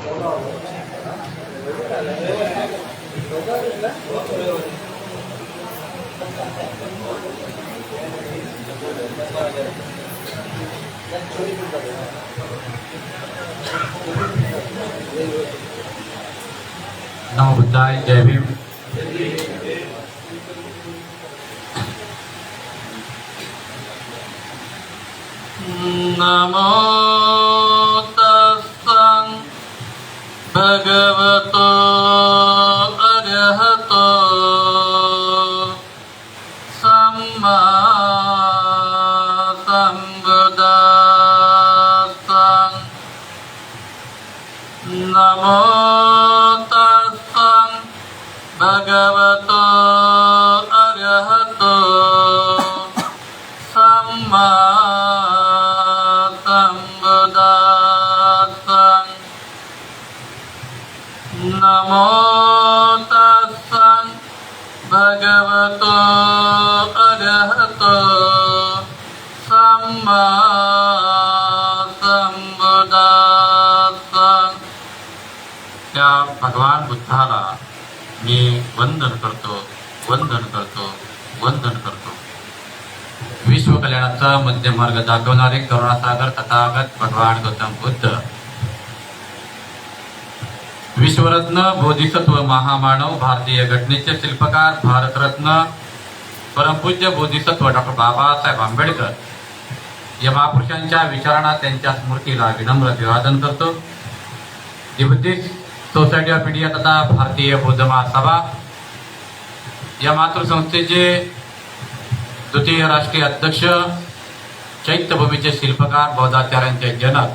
नमो बुद्धाय, जय भीम। नमो तस्सं भगवतो अरहतो सम्मा सम्बुद्धास्सं। नमो तस्सं भगवतो अरहतो सम्मा सम्बुद्धास्सं। नमो तस्सं भगवतो अरहतो सम्मा सम्बुद्धास्सं। त्या भगवान बुद्धाला मी वंदन करतो, वंदन करतो, वंदन करतो। विश्व कल्याणाचा मध्य मार्ग दाखवणारे करुणासागर तथागत भगवान गौतम बुद्ध, विश्वरत्न बोधिसत्व महामानव, भारतीय घटनेचे शिल्पकार, भारतरत्न परमपूज्य बोधिसत्व डॉक्टर बाबासाहेब आंबेडकर या महापुरुषांच्या विचारांना त्यांच्या स्मृतीला विनम्र अभिवादन करतो। दी बुद्धिस्ट सोसायटी ऑफ इंडिया तथा भारतीय बौद्ध महासभा या मातृसंस्थेचे द्वितीय राष्ट्रीय अध्यक्ष, चैत्यभूमीचे शिल्पकार, बौद्धाचार्यांचे जनक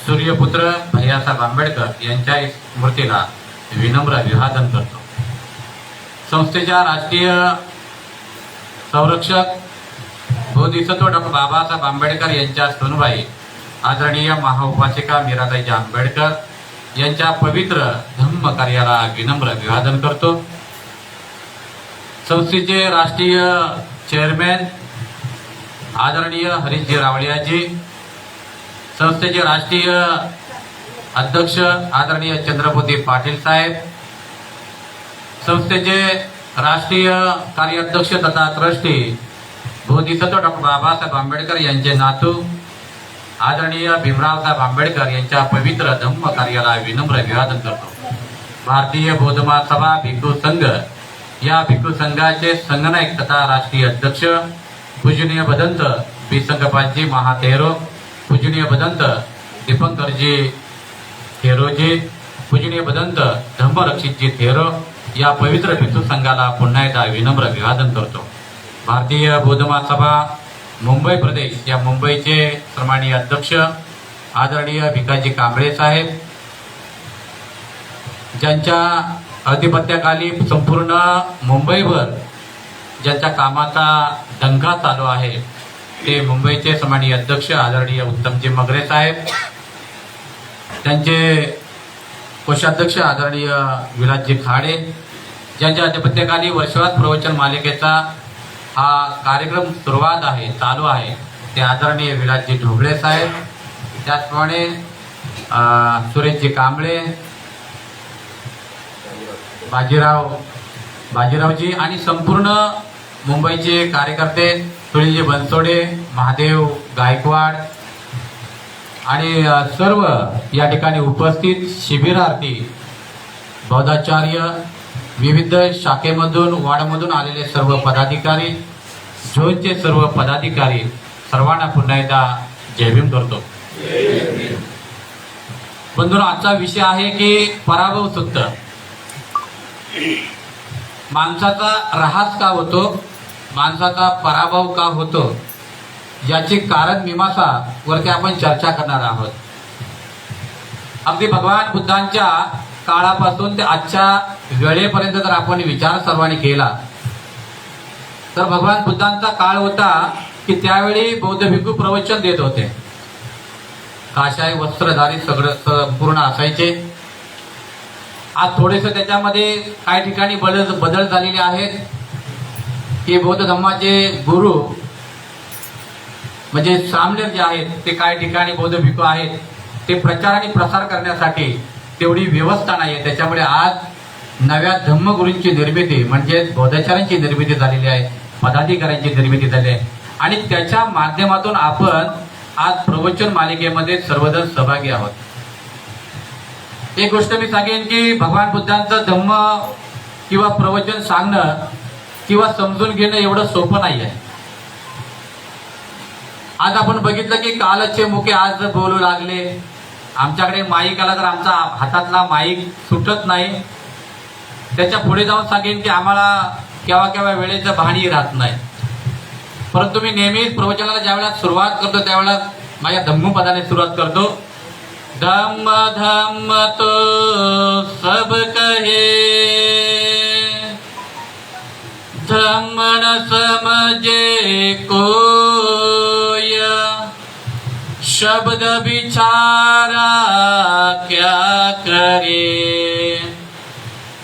सूर्यपुत्र भैयासाहेब आंबेडकर यांच्या स्मृतीला विनम्र अभिवादन करतो। संस्थेच्या राष्ट्रीय संरक्षक बोधिसत्व डॉक्टर बाबासाहेब आंबेडकर यांच्या सुनबाई आदरणीय महाउपासिका मीराताई आंबेडकर यांच्या पवित्र धम्म कार्याला विनम्र अभिवादन करतो। संस्थेचे राष्ट्रीय चेअरमॅन आदरणीय हरीशजी रावळियाजी, संस्थेचे राष्ट्रीय अध्यक्ष आदरणीय चंद्रपोती पाटील साहेब, संस्थेचे राष्ट्रीय कार्याध्यक्ष तथा ट्रस्टी बोधिसत्व डॉक्टर बाबासाहेब आंबेडकर यांचे नातू आदरणीय भीमरावसाहेब आंबेडकर यांच्या पवित्र धम्म कार्याला विनम्र अभिवादन करतो। भारतीय बौद्ध महासभा भिक्खू संघ या भिक्खू संघाचे संघनायक तथा राष्ट्रीय अध्यक्ष पूजनीय भदंत बिसंगपाजी महाथेरो, पूजनीय भदंत दीपंकरजी थेरोजी, पूजनीय भदंत धम्मरक्षितजी थेरो या पवित्र भिक्खू संघाला पुन्हा एकदा विनम्र अभिवादन करतो। भारतीय बौद्ध महासभा मुंबई प्रदेश या मुंबईचे सन्माननीय अध्यक्ष आदरणीय भिकाजी कांबळे साहेब, ज्यांच्या अधिपत्याखाली संपूर्ण मुंबईवर ज्यांच्या कामाचा दंगा चालू आहे, ते मुंबईचे सन्माननीय अध्यक्ष आदरणीय उत्तमजी मगरे साहेब, त्यांचे कोषाध्यक्ष आदरणीय विलासजी खाडे, ज्यांच्या अधिपत्याखाली वर्षवाद प्रवचन मालिकेचा हा कार्यक्रम सुरुवात आहे, चालू आहे, ते आदरणीय विलासजी ढोबळे साहेब, त्याचप्रमाणे सुरेशजी कांबळे, बाजीरावजी आणि संपूर्ण मुंबईचे कार्यकर्ते सुनीलजी बनसोडे, महादेव गायकवाड आणि सर्व या ठिकाणी उपस्थित शिबिरार्थी, बौद्धाचार्य, विविध शाखेमधून वाडमधून आलेले सर्व पदाधिकारी, झोनचे सर्व पदाधिकारी, सर्वांना पुन्हा एकदा जय भीम करतो। बंधूंनो, आजचा विषय आहे की पराभव सुक्त। माणसाचा ऱ्हास का होतो, माणसाचा पराभव का होतो, याची कारण मीमांसा वरती आपण चर्चा करणार आहोत। अगदी भगवान बुद्धांच्या काळापासून ते आजच्या वेळेपर्यंत जर आपण विचार सर्वांनी केला तर भगवान बुद्धांचा काळ होता की त्यावेळी बौद्ध भिक्खू प्रवचन देत होते, काशाय वस्त्रधारी सगळं संपूर्ण असायचे। आज थोडेसे त्याच्यामध्ये काही ठिकाणी बदल झालेले आहेत की बौद्ध धर्माचे गुरु म्हणजे सामनेर जे आहेत ते काही ठिकाणी बौद्ध भिक्खू आहेत, ते प्रचार आणि प्रसार करण्यासाठी तेवढी व्यवस्था नाही आहे. त्याच्यामुळे आज नव्या धम्मगुरूंची निर्मिती म्हणजे बोधाचार्यांची निर्मिती झालेली आहे, पदाधिकाऱ्यांची निर्मिती झाली आहे आणि त्याच्या माध्यमातून आपण आज प्रवचन मालिकेमध्ये सर्वजण सहभागी आहोत. एक गोष्ट मी सांगेन की भगवान बुद्धांचं धम्म किंवा प्रवचन सांगणं किंवा समजून घेणं एवढं सोपं नाही आहे. आज आपण बघितलं की कालचे मुके आज बोलू लागले. आमच्याकडे माईक आला तर आमचा हातातला माईक सुटत नाही. त्याच्या पुढे जाऊन सांगेन की आम्हाला केव्हा केव्हा वेळेचं भानही राहत नाही. परंतु मी नेहमीच प्रवचनाला ज्यावेळेला सुरुवात करतो त्यावेळेला माझ्या धम्मपदाने सुरुवात करतो. धम्म धम्म तो सब कहे, धम्म न समझे कोय, शब्द बिचारा क्या करे,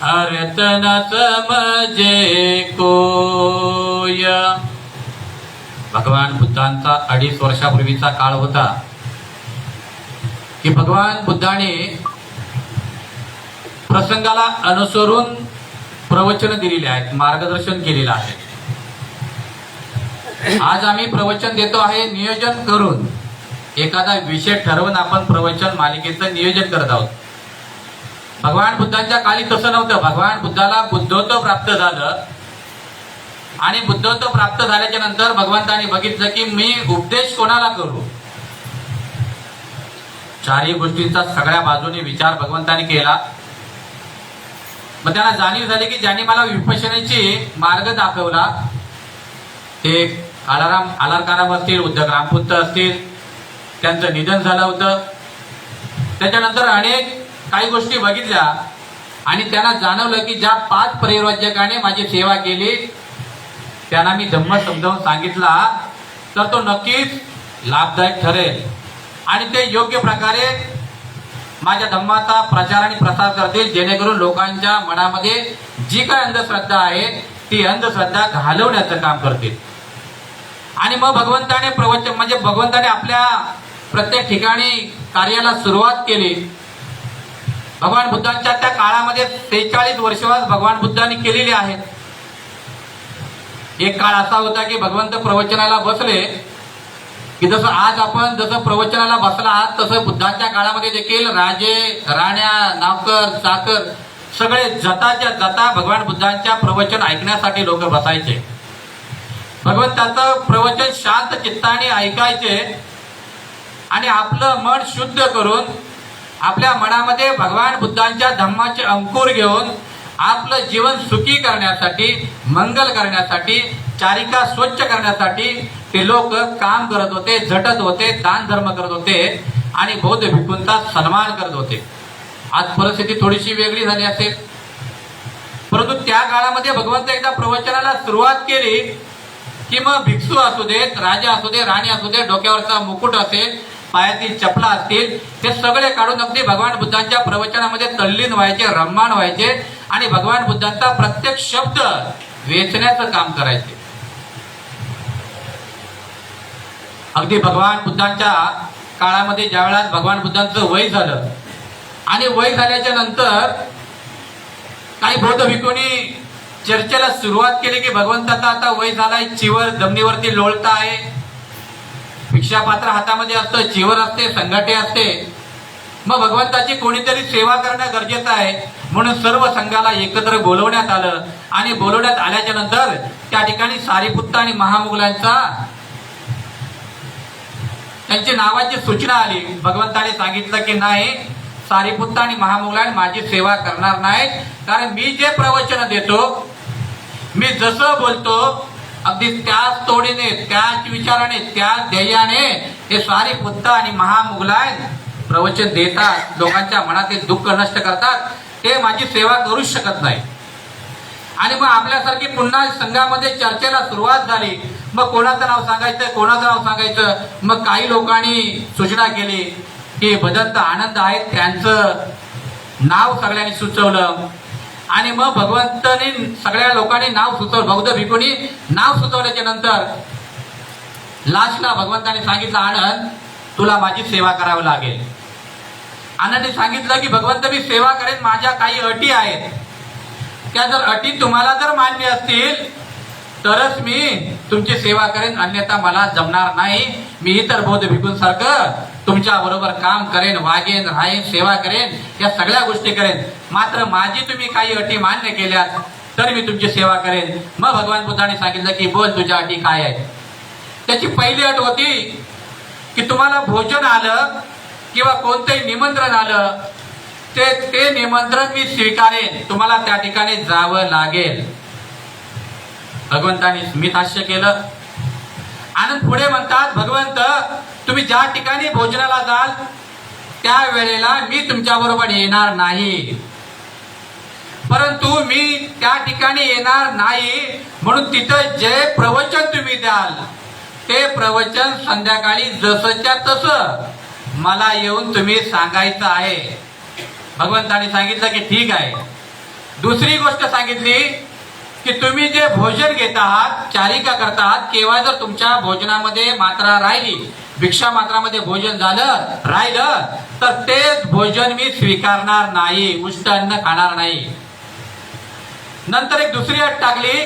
अर्थ न समझे कोय. भगवान बुद्धांचा 2.5 वर्षापूर्वीचा काळ होता की भगवान बुद्धाने प्रसंगाला अनुसरून प्रवचन दिलेले आहेत, मार्गदर्शन केलेलं आहे. आज आम्ही प्रवचन देतो आहे नियोजन करून, एखादा विषय ठरवून आपण प्रवचन मालिकेचं नियोजन करत आहोत. भगवान बुद्धांच्या काळी तसं नव्हतं. भगवान बुद्धाला बुद्धत्व प्राप्त झालं आणि बुद्धत्व प्राप्त झाल्याच्या नंतर भगवंतांनी बघितलं की मी उपदेश कोणाला करू. चारही गोष्टींचा सगळ्या बाजूने विचार भगवंतांनी केला. मग त्यांना जाणीव झाली की ज्यांनी मला विपश्यनेची मार्ग दाखवला ते आलारकाराम असतील, उद्धव रामपुत्र असतील, त्यांचं निधन झालं होतं. त्याच्यानंतर अनेक काही गोष्टी बघितल्या आणि त्यांना जाणवलं की ज्या 5 परिव्राजकाने माझी सेवा केली त्यांना मी धम्म समजावून सांगितला तर तो नक्कीच लाभदायक ठरेल आणि ते योग्य प्रकारे माझ्या धम्माचा प्रचार आणि प्रसार करतील, जेणेकरून लोकांच्या मनामध्ये जी काय अंधश्रद्धा आहे ती अंधश्रद्धा घालवण्याचं काम करतील. आणि मग भगवंताने प्रवचन म्हणजे भगवंताने आपल्या प्रत्येक ठिकाणी कार्याला सुरुवात केली. भगवान बुद्धांच्या त्या काळामध्ये 43 वर्षवास भगवान बुद्धांनी केलेली आहेत. एक काळ असा होता की भगवंत प्रवचनाला बसले की जसं आज आपण जसं प्रवचनाला बसला आहात तसं बुद्धांच्या काळामध्ये देखील राजे, राण्या, नौकर, चाकर सगळे जताच्या जता भगवान बुद्धांच्या प्रवचन ऐकण्यासाठी लोक बसायचे. भगवंताचं प्रवचन शांत चित्ताने ऐकायचे आणि आपलं मन शुद्ध करून आपल्या मनामध्ये भगवान बुद्धांच्या धम्माचे अंकुर घेऊन आपलं जीवन सुखी करण्यासाठी, मंगल करण्यासाठी, चारिका स्वच्छ करण्यासाठी ते लोक काम करत होते, झटत होते, दान धर्म करत होते आणि बौद्ध भिक्खूंचा सन्मान करत होते. आज परिस्थिती थोडीशी वेगळी झाली असेल, परंतु त्या काळामध्ये भगवंत एकदा प्रवचनाला सुरुवात केली की मग भिक्षू असू देत, राजा असू दे, राणी असू दे, डोक्यावरचा मुकुट असेल, पायातील चपला असतील, ते सगळे काढून अगदी भगवान बुद्धांच्या प्रवचनामध्ये तल्लीन व्हायचे, रम्मान व्हायचे आणि भगवान बुद्धांचा प्रत्येक शब्द वेचण्याचं काम करायचे. अगदी भगवान बुद्धांच्या काळामध्ये ज्या वेळेला भगवान बुद्धांचं वय झालं आणि वय झाल्याच्या नंतर काही बौद्ध भिक्खूंनी चर्चेला सुरुवात केली की भगवंताचा आता वय झालाय, चिवर जमिनीवरती लोळता आहे, भिक्षापात्र हातामध्ये असतं, चिवर असते, संघटे असते, मग भगवंताची कोणीतरी सेवा करणं गरजेचं आहे. म्हणून सर्व संघाला एकत्र बोलवण्यात आलं आणि बोलवण्यात आल्याच्या नंतर त्या ठिकाणी सारीपुत्त आणि महामुगलांचा त्यांची नावाची सूचना आली. भगवंताने सांगितलं की नाही, सारीपुत्त आणि महामुगलान माझी सेवा करणार नाहीत, कारण मी जे प्रवचन देतो, मी जसं बोलतो अगदी त्याच तोडीने, त्याच विचाराने, त्याच ध्येयाने हे सारीपुत्त आणि महामुगलान प्रवचन देतात, लोकांच्या मनातील दुःख नष्ट करतात, ते माझी सेवा करू शकत नाही. आणि मग आपल्यासारखी पुन्हा संघामध्ये चर्चेला सुरुवात झाली. मग कोणाचं नाव सांगायचं, कोणाचं नाव सांगायचं. मग काही लोकांनी सूचना केली की भदंत आनंद आहेत त्यांचं नाव सगळ्यांनी सुचवलं आणि मग भगवंतांनी सगळ्या लोकांनी नाव सुचवलं, बौद्ध भिक्खूंनी नाव सुचवल्याच्या नंतर लास्टला भगवंतांनी सांगितलं, आनंद तुला माझी सेवा करावी लागेल. आनंदी सांगितलं की भगवंत मी सेवा करेन, माझ्या काही अटी आहेत, त्या जर अटी तुम्हाला जर मान्य असतील तरच मी तुमची सेवा करेन, अन्यथा मला जमणार नाही. मी इतर बौद्ध भिक्खूंसारखं तुमच्या बरोबर काम करेन, वागेन, राहीन, सेवा करेन, या सगळ्या गोष्टी करेन. मात्र माझी तुम्ही काही अटी मान्य केल्यात तर मी तुमची सेवा करेन. मग भगवान बुद्धाने सांगितलं की बोल तुझ्या अटी काय आहेत. त्याची पहिली अट होती की तुम्हाला भोजन आलं किंवा कोणतंही निमंत्रण आलं ते निमंत्रण मी स्वीकारेन, तुम्हाला त्या ठिकाणी जावं लागेल. भगवंताने स्मितहास्य केलं. आनंद पुढे म्हणतात, भगवंत तुम्ही ज्या ठिकाणी भोजनाला जाल त्या वेळेला मी तुमच्या बरोबर येणार नाही, परंतु मी त्या ठिकाणी येणार नाही म्हणून तिथं जे प्रवचन तुम्ही द्याल ते प्रवचन संध्याकाळी जसंच्या तसं मला येऊन तुम्ही सांगायचं आहे. भगवंताने सांगितलं की ठीक आहे. दुसरी गोष्ट सांगितली की तुम्ही जे भोजन घेत आहात, चारिका करता आहात, केव्हा जर तुमच्या भोजनामध्ये मात्रा राहिली, भिक्षा मात्रामध्ये भोजन राहिलं तर तेच भोजन मी स्वीकारणार नाही, उष्ट अन्न खाणार नाही. नंतर एक दुसरी अट टाकली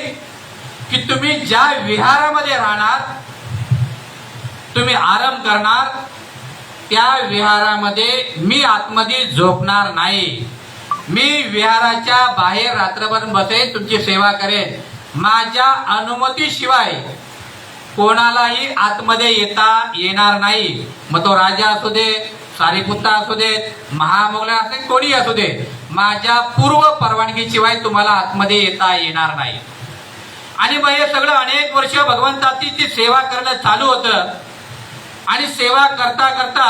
की तुम्ही ज्या विहारामध्ये राहणार, तुम्ही आराम करणार, त्या विहारामध्ये मी आतमध्ये झोपणार नाही. मी विहाराच्या बाहेर रात्रभर बसेन, तुमची सेवा करेन. माझ्या अनुमतीशिवाय कोणालाही आतमध्ये येता येणार नाही. मग तो राजा असू दे, सारीपुत्ता असू देत, महामौला असू दे, कोणी असू दे, माझ्या पूर्व परवानगीशिवाय तुम्हाला आतमध्ये येता येणार नाही. आणि मग हे सगळं अनेक वर्ष भगवंताची ती सेवा करणं चालू होतं. आणि सेवा करता करता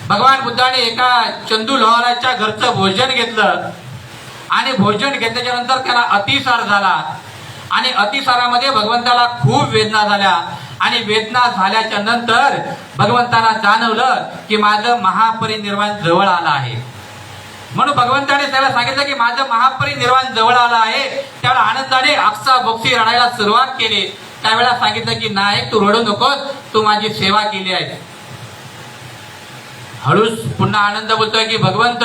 भगवान बुद्धाने एका चंदू लोहाराच्या घरचं भोजन घेतलं आणि भोजन घेतल्याच्या नंतर त्याला अतिसार झाला आणि अतिसारामध्ये भगवंताला खूप वेदना झाल्या आणि वेदना झाल्याच्या नंतर भगवंताला जाणवलं की माझं महापरिनिर्वाण जवळ आलं आहे. म्हणून भगवंताने त्याला सांगितलं की माझं महापरिनिर्वाण जवळ आलं आहे. त्यावेळेला आनंदाने आक्सा बोक्सी रडायला सुरुवात केली. त्यावेळेला सांगितलं की नाही, तू रडू नकोस, तू माझी सेवा केली आहे. हळूच पुन्हा आनंद बोलतोय की भगवंत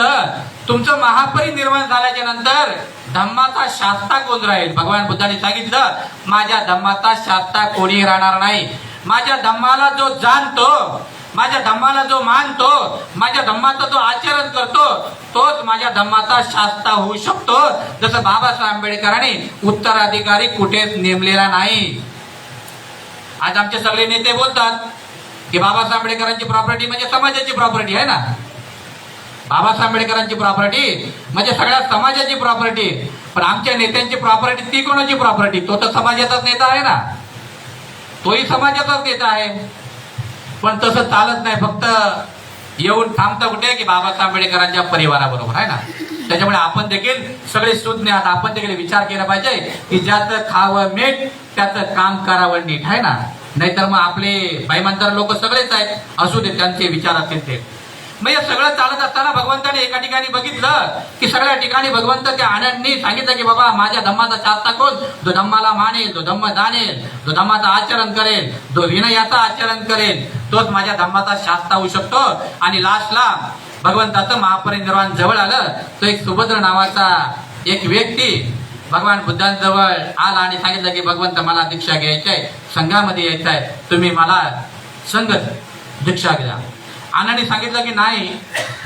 तुमचं महापरिनिर्वाण झाल्याच्या नंतर धम्माचा शास्ता कोण राहील. भगवान बुद्धाने सांगितलं माझ्या धम्माचा शास्ता कोणी राहणार नाही. माझ्या धम्माला जो जाणतो, माझ्या धम्माला जो मानतो, माझ्या धम्माचा जो आचरण करतो तोच माझ्या धम्माचा शास्ता होऊ शकतो. जसं बाबासाहेब आंबेडकरांनी उत्तराधिकारी कुठेच नेमलेला नाही. आज आमचे सगळे नेते बोलतात की बाबासाहेब आंबेडकरांची प्रॉपर्टी म्हणजे समाजाची प्रॉपर्टी आहे ना. बाबासाहेब आंबेडकरांची प्रॉपर्टी म्हणजे सगळ्या समाजाची प्रॉपर्टी. पण आमच्या नेत्यांची प्रॉपर्टी ती कोणाची प्रॉपर्टी? तो तर समाजाचाच नेता आहे ना, तोही समाजाचाच नेता आहे. पण तसं चालत नाही. फक्त येऊन थांबतं कुठे की बाबासाहेब आंबेडकरांच्या परिवाराबरोबर आहे ना. त्याच्यामुळे आपण देखील सगळे सुज्ञ आहात. आपण देखील विचार केला पाहिजे की ज्याचं खावं मीठ त्याचं काम करावं नीट आहे ना. नाहीतर मग आपले बाईमानदार लोक सगळेच आहेत, असू दे, त्यांचे विचार असतील ते. मग हे सगळं चालत असताना भगवंताने एका ठिकाणी बघितलं की सगळ्या ठिकाणी भगवंत त्या आनंदनी सांगितलं की बाबा माझ्या धम्माचा शास्ता कोण? जो धम्माला मानेल, जो धम्म जाणेल, जो धम्माचं आचरण करेल, जो विनयाचं आचरण करेल, तोच माझ्या धम्माचा शास्ता होऊ शकतो. आणि लास्टला भगवंताचं महापरिनिर्वाण जवळ आलं. तो एक सुभद्र नावाचा एक व्यक्ती भगवान बुद्धांजवळ आला आणि सांगितलं की भगवंत मला दीक्षा घ्यायची आहे, संघामध्ये यायचं आहे, तुम्ही मला संघ दीक्षा घ्या. आनंदी सांगितलं की नाही,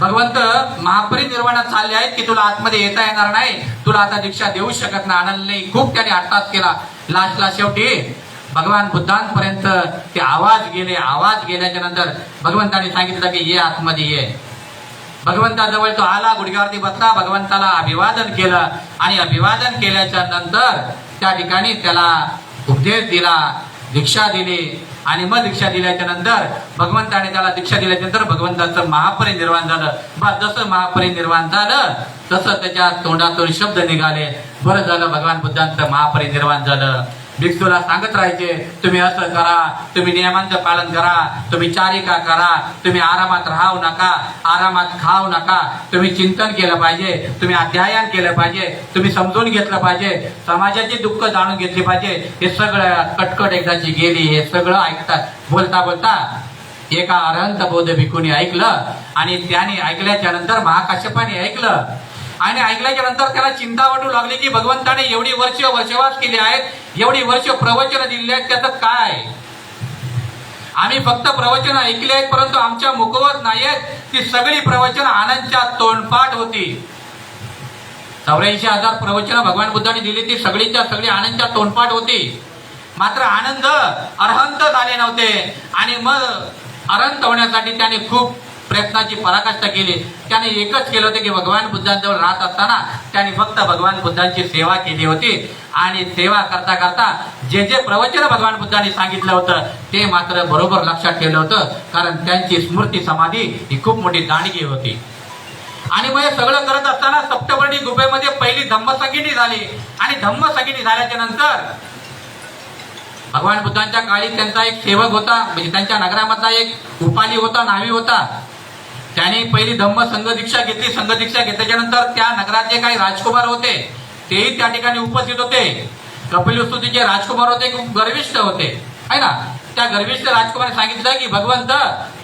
भगवंत महापरिनिर्वाणात चालले आहेत की तुला आतमध्ये येता येणार नाही, तुला आता दीक्षा देऊ शकत नाही. आनंदने खूप त्याने अट्टास केला. लास्टला शेवटी भगवान बुद्धांपर्यंत ते आवाज गेले. आवाज गेल्याच्या नंतर भगवंताने सांगितलं की ये आतमध्ये ये. भगवंताजवळ तो आला, गुडघ्यावरती बसला, भगवंताला अभिवादन केलं आणि अभिवादन केल्याच्या नंतर त्या ठिकाणी त्याला उपदेश दिला, दीक्षा दिली. आणि मग दीक्षा दिल्याच्या नंतर भगवंताने त्याला दीक्षा दिल्याच्या नंतर भगवंताचं महापरिनिर्वाण झालं. जसं महापरिनिर्वाण झालं तसं त्याच्या तोंडातून शब्द निघाले, बरं झालं भगवान बुद्धांचं महापरिनिर्वाण झालं. भिक्षूला सांगत राहायचे तुम्ही असं करा, तुम्ही नियमांचं पालन करा, तुम्ही चारिका करा, तुम्ही आरामात राहू नका, आरामात खाऊ नका, तुम्ही चिंतन केलं पाहिजे, तुम्ही अध्ययन केलं पाहिजे, तुम्ही समजून घेतलं पाहिजे, समाजाची दुःख जाणून घेतली पाहिजे. हे सगळं कटकट एकदाची गेली. हे सगळं ऐकतात बोलता बोलता एका अरहंत बौद्ध भिक्खूने ऐकलं आणि त्याने ऐकल्याच्या नंतर महाकाश्यपाने ऐकलं आणि ऐकल्याच्या नंतर त्याला चिंता वाटू लागली की भगवंताने एवढी वर्षवास केली आहेत, एवढी वर्ष प्रवचन दिली आहेत, त्याचं काय? आम्ही फक्त प्रवचन ऐकले आहेत परंतु आमच्या मुखवत नाही आहेत ती सगळी प्रवचन आनंदच्या तोंडपाठ होती. 84,000 प्रवचन भगवान बुद्धांनी दिली ती सगळीच्या सगळी आनंदच्या तोंडपाठ होती. मात्र आनंद अरहंत झाले नव्हते आणि मग अरहंत होण्यासाठी त्याने खूप प्रयत्नाची पराकाष्ठा केली. त्याने एकच केलं होतं की भगवान बुद्धांजवळ राहत असताना त्याने फक्त भगवान बुद्धांची सेवा केली होती आणि सेवा करता करता जे जे प्रवचन भगवान बुद्धांनी सांगितलं होतं ते मात्र बरोबर लक्षात ठेवलं होतं, कारण त्यांची स्मृती समाधी ही खूप मोठी दांडगी होती. आणि मग हे सगळं करत असताना सप्तपर्णी गुफेमध्ये पहिली धम्मसंगीती झाली आणि धम्मसंगीती झाल्याच्या नंतर भगवान बुद्धांच्या काळी त्यांचा एक सेवक होता, म्हणजे त्यांच्या नगरामधला एक उपाली होता, नावी होता. त्याने पहिली धम्म संघ दीक्षा घेतली. संघ दीक्षा घेतल्याच्या नंतर त्या नगराचे काही राजकुमार होते तेही त्या ठिकाणी उपस्थित होते. कपिलवस्तूचे राजकुमार होते, खूप गर्विष्ठ होते आहे ना. त्या गर्विष्ठ राजकुमाराने सांगितलं की भगवंत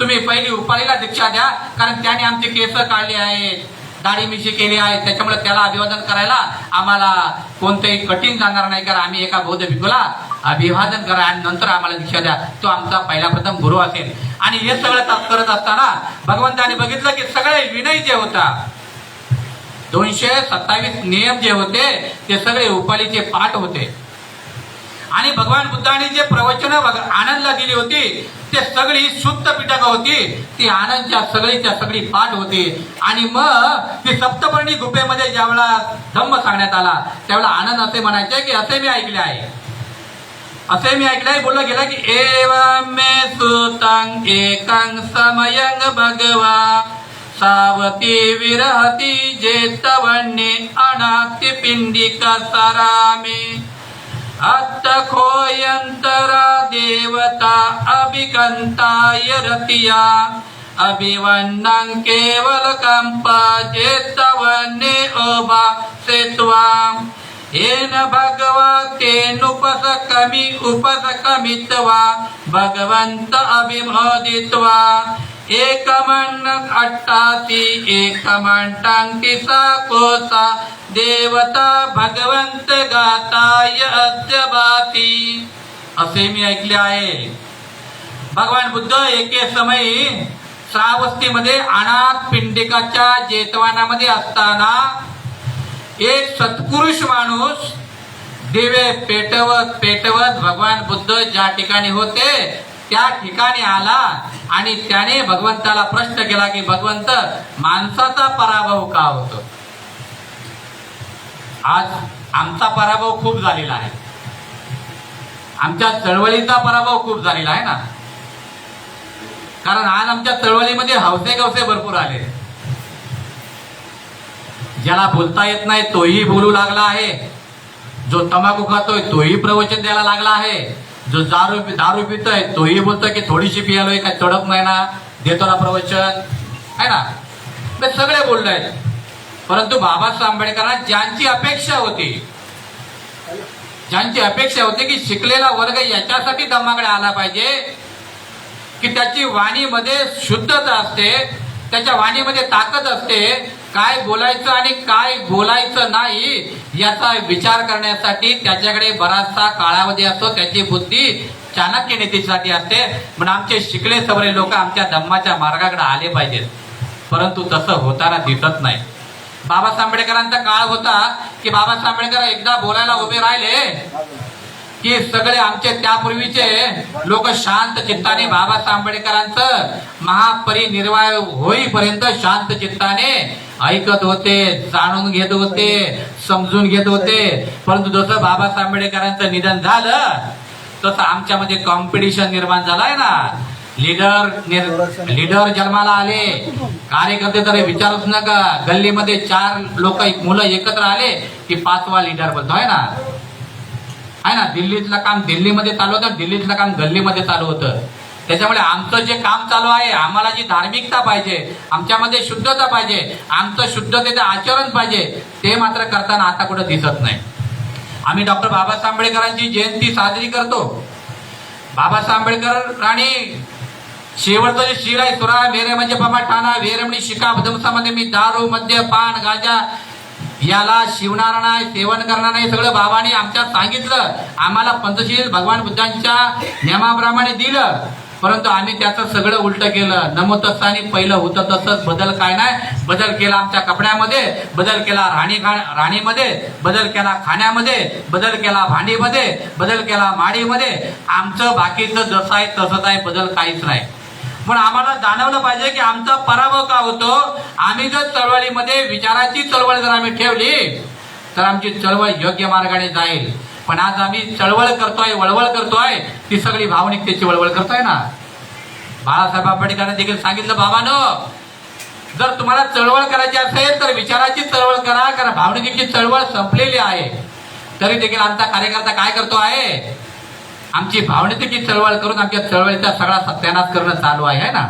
तुम्ही पहिली उपालीला दीक्षा द्या, कारण त्याने आमचे केस काढले आहेत, दाढी मिशी केली आहे, त्याच्यामुळे त्याला अभिवादन करायला आम्हाला कोणतेही कठीण जाणार नाही, कारण आम्ही एका बौद्ध भिक्खूला अभिवादन करा आणि नंतर आम्हाला दीक्षा द्या, तो आमचा पहिला प्रथम गुरु असेल. आणि हे सगळं करत असताना भगवंताने बघितलं की सगळे विनय जे होता 227 नियम जे होते ते सगळे उपालीचे पाठ होते. आणि भगवान बुद्धांनी जे प्रवचन आनंदला दिली होती ते सगळी शुद्ध पिटक होती, ती आनंदच्या सगळीच्या सगळी पाठ होती. आणि मग ती सप्तपर्णी गुफेमध्ये ज्यावेळेला धम्म सांगण्यात आला त्यावेळेला आनंद असे म्हणायचे की असे मी ऐकले आहे, बोललं गेलं की एवं मे सुतं एकं समयं भगवा सावती विरहती जेतवन्ने अनात्य पिंडिका सरामे अत्त खोयंतरा देवता अभिकंताय रतिया अभिवन्नं केवल कंपा जेतवन्ने ओबा सेत्वा येन भगवा उपसकमित्वा भगवंत अभिमोदित्वा एकमन्न अट्टासी एकमंटांकी कोसा देवता भगवंत गाताय अद्यबाती. असे मी ऐकले आहे. भगवान बुद्ध एके समयी श्रावस्तीमध्ये अनाथ पिंडिकाच्या जेतवानामध्ये असताना एक सत्पुरुष माणूस दिवे पेटवत भगवान बुद्ध ज्या ठिकाणी होते त्या ठिकाणी आला आणि त्याने भगवंताला प्रश्न केला की भगवंत माणसाचा पराभव का होतो? आज आमचा पराभव खूप झालेला आहे, आमच्या चळवळीचा पराभव खूप झालेला आहे ना, कारण आज आमच्या चळवळीमध्ये हौसे गवसे भरपूर आले. ज्याला बोलता येत नाही तोही बोलू लागला आहे, जो तंबाखू खातोय तोही प्रवचन द्यायला लागला आहे, जो दारू पितोय तोही बोलतोय की थोडीशी पियालोय, काय चढत नाही ना, देतो ना प्रवचन आहे ना. ते सगळे बोलले आहेत. परंतु बाबासाहेब आंबेडकरांना ज्यांची अपेक्षा होती की शिकलेला वर्ग याच्यासाठी धम्माकडे आला पाहिजे की त्याची वाणीमध्ये शुद्धता असते, त्याच्या वाणीमध्ये ताकद असते, काय बोलायचं आणि काय बोलायचं नाही याचा विचार करण्यासाठी त्याच्याकडे बराचसा कालावधी असतो, त्याची बुद्धी चाणक्य नीतीसाठी असते. पण आमचे शिकले सवरे लोक आमच्या धम्माच्या मार्गाकडे आले पाहिजेत, परंतु तसं होताना दिसत नाही. बाबासाहेब आंबेडकरांचा काळ होता की बाबासाहेब आंबेडकर एकदा बोलायला उभे राहिले की सगळे आमचे त्यापूर्वीचे लोक शांत चित्ताने बाबासाहेब आंबेडकरांचं महापरिनिर्वाण होईपर्यंत शांत चित्ताने ऐकत होते, जाणून घेत होते, समजून घेत होते. परंतु जसं बाबासाहेब आंबेडकरांचं निधन झालं तसं आमच्यामध्ये कॉम्पिटिशन निर्माण झालाय ना. लीडर जन्माला आले, कार्यकर्ते तर विचारूच नका. गल्लीमध्ये 4 लोक मुलं एकत्र आले की 5वा लीडर बनतो आहे ना. दिल्लीतलं काम दिल्लीमध्ये चालू होतं, दिल्लीतलं काम गल्लीमध्ये चालू होतं. त्याच्यामुळे आमचं जे काम चालू आहे, आम्हाला जी धार्मिकता पाहिजे, आमच्यामध्ये शुद्धता पाहिजे, आमचं शुद्धतेचं आचरण पाहिजे, ते मात्र करताना आता कुठं दिसत नाही. आम्ही डॉक्टर बाबासाहेब आंबेडकरांची जयंती साजरी करतो. बाबासाहेब आंबेडकरांनी शेवटचं जे शिर आहे सुरा मेरे म्हणजे बाबा ठाणा वेरमणी शिका बदमसामध्ये मी दारू मद्य पान गांजा याला शिवणार नाही, सेवन करणार नाही, सगळं बाबांनी आमच्यात सांगितलं. आम्हाला पंचशील भगवान बुद्धांच्या नियमाप्रमाणे दिलं, परंतु आम्ही त्याचं सगळं उलट केलं. नमो तसानी पहिलं होतं तसंच, बदल काय नाही. बदल केला आमच्या कपड्यामध्ये, बदल केला राणीमध्ये, बदल केला खाण्यामध्ये, बदल केला भांडीमध्ये, बदल केला माडीमध्ये. आमचं बाकीचं जसं आहे तसंच आहे, बदल काहीच नाही. पण आम्हाला जाणवलं पाहिजे की आमचा पराभव का होतो. आम्ही जर चळवळीमध्ये विचाराची चळवळ जर आम्ही ठेवली तर आमची चळवळ योग्य मार्गाने जाईल. पण आज आम्ही चळवळ करतोय, वळवळ करतोय, ती सगळी भावनिकतेची वळवळ करतोय ना. बाळासाहेब आंबेडकरांनी देखील सांगितलं, बाबांनो जर तुम्हाला चळवळ करायची असेल तर विचाराची चळवळ करा, कारण भावनिकतेची चळवळ संपलेली आहे. तरी देखील आमचा कार्यकर्ता काय करतो आहे, आमची भावनिकतेची चळवळ करून आमच्या चळवळीचा सगळा सत्यानाश करणं चालू आहे ना.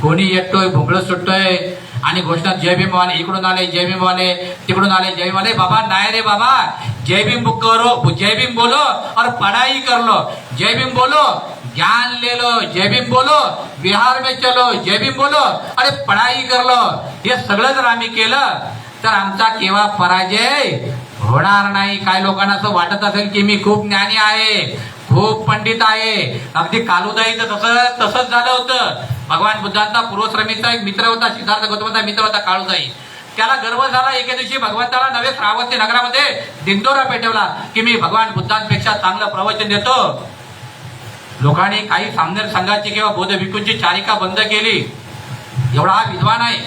कोणी येतोय, भोंगळ सुटतोय आणि घोषणा जय भीम वाले, इकडून आले जय भीम वाले, तिकडून आले जय भीम वाले. बाबा नाही रे बाबा, जय भीम करो, जय भीम बोलो और पढ़ाई कर लो. जय भीम बोलो, ज्ञान ले लो. जय भीम बोलो, बिहार में चलो. जय भीम बोलो, अरे पढ़ाई कर लो. हे सगळं जर आम्ही केलं तर आमचा केव्हा पराजय होणार नाही. काही लोकांना असं वाटत असेल की मी खूप ज्ञानी आहे, खूप पंडित आहे. अगदी कालुदाईचं तसंच झालं होतं. भगवान बुद्धांचा पूर्वश्रमीचा एक मित्र होता, सिद्धार्थ गौतमाचा मित्र होता काळुदाई. त्याला गर्व झाला. एके दिवशी भगवंताला नवे श्रावस्ती नगरामध्ये दिंडोरा पेटवला की मी भगवान बुद्धांपेक्षा चांगलं प्रवचन देतो. लोकांनी काही सामनेर संघाची किंवा बौद्ध भिक्खूंची चारिका बंद केली. एवढा हा विद्वान आहे,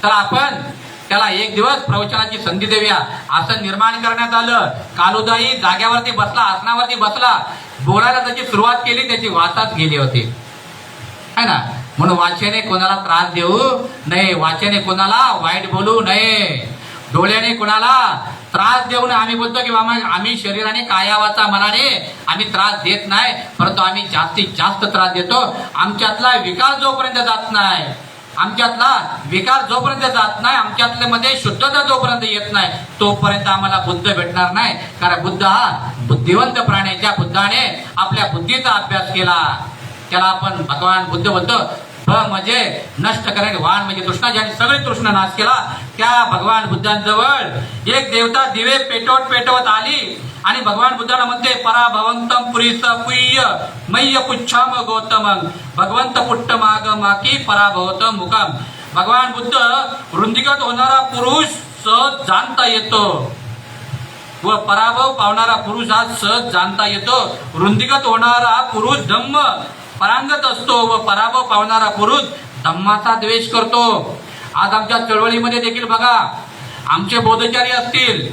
तर आपण त्याला एक दिवस प्रवचनाची संधी देऊया असं निर्माण करण्यात आलं. कालुदाई जाग्यावरती बसला, आसनावरती बसला, बोलायला त्याची सुरुवात केली, त्याची वाचाच गेली होती है ना. म्हणून वाचेने कोणाला त्रास देऊ नये, वाचेने कोणाला वाईट बोलू नये, डोळ्याने कोणाला त्रास देऊ नये. आम्ही बोलतो की बाबा आम्ही शरीराने कायावाचा मनाने आम्ही त्रास देत नाही, परंतु आम्ही जास्तीत जास्त त्रास देतो. आमच्यातला विकास जोपर्यंत जात नाही, आमच्यातला विकास जोपर्यंत जात नाही, आमच्यातल्या मध्ये शुद्धता जोपर्यंत येत नाही, तोपर्यंत आम्हाला बुद्ध भेटणार नाही. कारण बुद्ध हा बुद्धिवंत प्राणी, ज्या बुद्धाने आपल्या बुद्धीचा अभ्यास केला त्याला आपण भगवान बुद्ध बोलतो. भ म्हणजे नष्ट करणे, वाण म्हणजे तृष्णा, ज्याने सगळी तृष्णा नाश केला. त्या भगवान बुद्धांजवळ एक देवता दिवे पेटवत आली आणि भगवान बुद्धाला म्हणते, पराभवंतम पुरीस पुय्य मय्य पुच्छाम गौतमं भगवंत पुट्ट माग माकी पराभवत मुकाम. भगवान बुद्ध वृंदिगत होणारा पुरुष सहज जाणता येतो व पराभव पावणारा पुरुष हा सहज जाणता येतो. वृंदिगत होणारा पुरुष धम्म परांगत असतो व पराभव पावणारा पुरुष धम्माचा द्वेष करतो. आज आमच्या चळवळीमध्ये देखील बघा, आमचे बोधचारी असतील,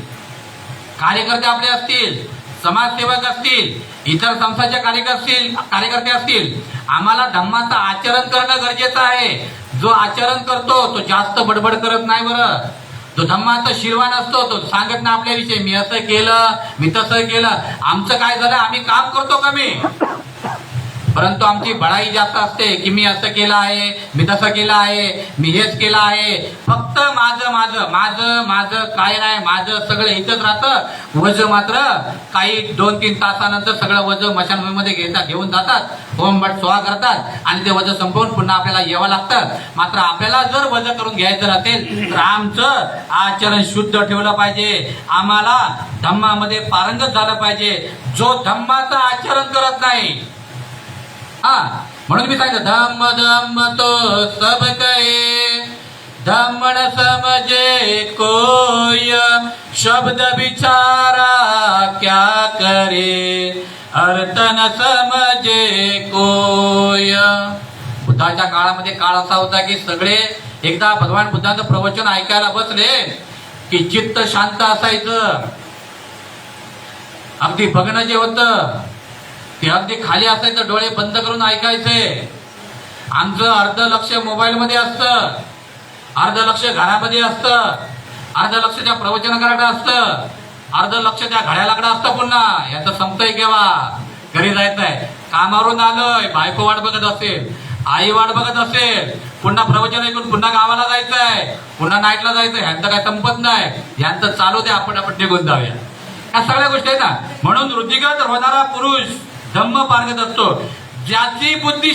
कार्यकर्ते आपले असतील, समाजसेवक असतील, इतर संस्थांचे कार्यकर्ते असतील, आम्हाला धम्माचं आचरण करणं गरजेचं आहे. जो आचरण करतो तो जास्त बडबड करत नाही. बरं, जो धम्माचा शिरवान असतो तो सांगत ना आपल्याविषयी, मी असं केलं, मी तसं केलं. आमचं काय झालं, आम्ही काम करतो कमी, परंतु आमची बढाई जास्त असते की मी असं केलं आहे, मी तसं केलं आहे, मी हेच केलं आहे. फक्त माझं माझं माझं माझं काय नाही, माझं सगळं इथंच राहतं. वज मात्र काही 2-3 तासानंतर सगळं वज मशानभूमीमध्ये घेऊन जातात, होमबट सोहा करतात आणि ते वज संपवून पुन्हा आपल्याला यावं लागतं. मात्र आपल्याला जर वज करून घ्यायचं असेल तर आमचं आचरण शुद्ध ठेवलं पाहिजे. आम्हाला धम्मामध्ये पारंगत झालं पाहिजे. जो धम्माचं आचरण करत नाही, म्हणून मी सांगितलं, धम्म धम्म तो सब कहे, धम्म न समझे कोय, शब्द विचारा क्या करे, अर्थ न समझे कोय. बुद्धाच्या काळामध्ये काळ असा होता की सगळे एकदा भगवान बुद्धांचं प्रवचन ऐकायला बसले की चित्त शांत असायचं. अगदी बघणं जे होतं ते अगदी खाली असायचं, डोळे बंद करून ऐकायचे. आमचं अर्ध लक्ष मोबाईल मध्ये असतं, अर्ध लक्ष घरामध्ये असतं, अर्ध लक्ष त्या प्रवचनाकडे असतं, अर्ध लक्ष त्या घड्याळाकडे असतं. पुन्हा याचं संपतंय केव्हा, घरी जायचंय, कामावरून आलोय, बायको वाट बघत असेल, आई वाट बघत असेल, पुन्हा प्रवचन ऐकून पुन्हा गावाला जायचंय, पुन्हा नाईटला जायचंय. ह्यांचं काय संपत नाही, ह्यांचं चालू दे, आपण निघून जाऊया. या सगळ्या गोष्टी आहेत ना. म्हणून वृद्धिगत होणारा पुरुष धम्म पारंगत असतो. ज्याची बुद्धी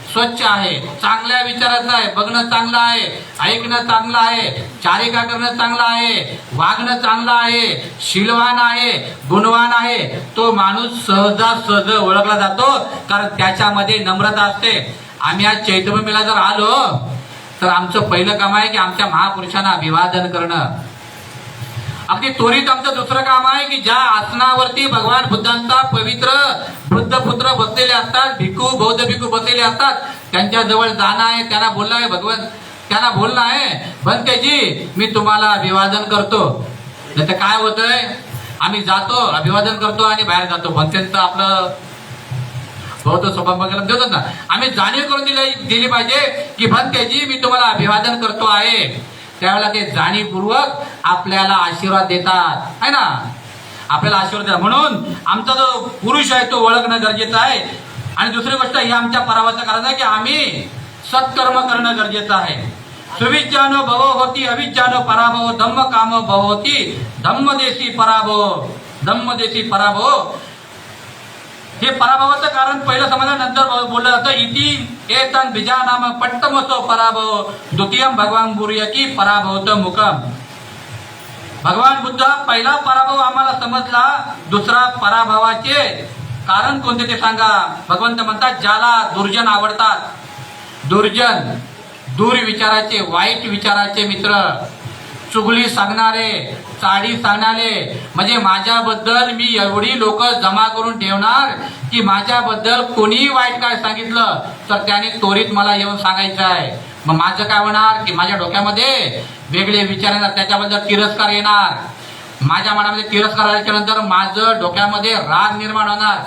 स्वच्छ आहे, चांगल्या विचाराचं आहे, बघणं चांगलं आहे, ऐकणं चांगलं आहे, चारिका करणं चांगलं आहे, वागणं चांगलं आहे, शीलवान आहे, गुणवान आहे, तो माणूस सहजासहज ओळखला जातो, कारण त्याच्यामध्ये नम्रता असते. आम्ही आज चैतन्यभूमीला जर आलो तर आमचं पहिलं काम आहे की आमच्या महापुरुषांना अभिवादन करणं. अगदी त्वरित आमचं दुसरं काम आहे की ज्या आसनावरती भगवान बुद्धांचा पवित्र वृद्ध पुत्र बसलेले असतात, भिक्खू बौद्ध भिक्खू बसलेले असतात, त्यांच्या जवळ जाणं आहे, त्यांना बोलणं आहे, त्यांना बोलणं आहे, भंतेजी मी तुम्हाला अभिवादन करतो. नाही तर काय होतंय, आम्ही जातो अभिवादन करतो आणि बाहेर जातो. भंतेंचं आपलं बौद्ध स्वभाव बघायला देतात ना. आम्ही जाणीव करून दिली पाहिजे की भंतेजी मी तुम्हाला अभिवादन करतो आहे. त्यावेळेला ते जाणीवपूर्वक आपल्याला आशीर्वाद देतात, आहे ना, आपल्याला आशीर्वाद देतात. म्हणून आमचा जो पुरुष आहे तो ओळखणं गरजेचं आहे. आणि दुसरी गोष्ट ही आमच्या परावाचं कारण आहे की आम्ही सत्कर्म करणं गरजेचं आहे. सुविज्ञानो भव होती अविज्ञानो पराभव, धम्म काम भव होती धम्मदेशी पराभव. धम्मदेशी पराभव हे पराभवाचं कारण पहिलं समजल्यानंतर बोललं जातं. इति एतन बीजानाम पट्टमसो पराभव द्वितीयम भगवान बुर्यकी पराभवत मुकम. भगवान बुद्ध पहिला पराभव आम्हाला समजला, दुसरा पराभवाचे कारण कोणते ते सांगा. भगवंत म्हणतात ज्याला दुर्जन आवडतात, दुर्जन दूर विचाराचे, वाईट विचाराचे मित्र, चुगली सांगणारे, चाडी सांगणारे, म्हणजे माझ्याबद्दल मी एवढी लोक जमा करून ठेवणार की माझ्याबद्दल कोणी वाईट काय सांगितलं तर त्याने त्वरित मला येऊन सांगायचं आहे. मग माझं काय होणार की माझ्या डोक्यामध्ये वेगळे विचार येणार, त्याच्याबद्दल तिरस्कार येणार, माझ्या मनामध्ये तिरस्कार आल्याच्या नंतर माझं डोक्यामध्ये राग निर्माण होणार.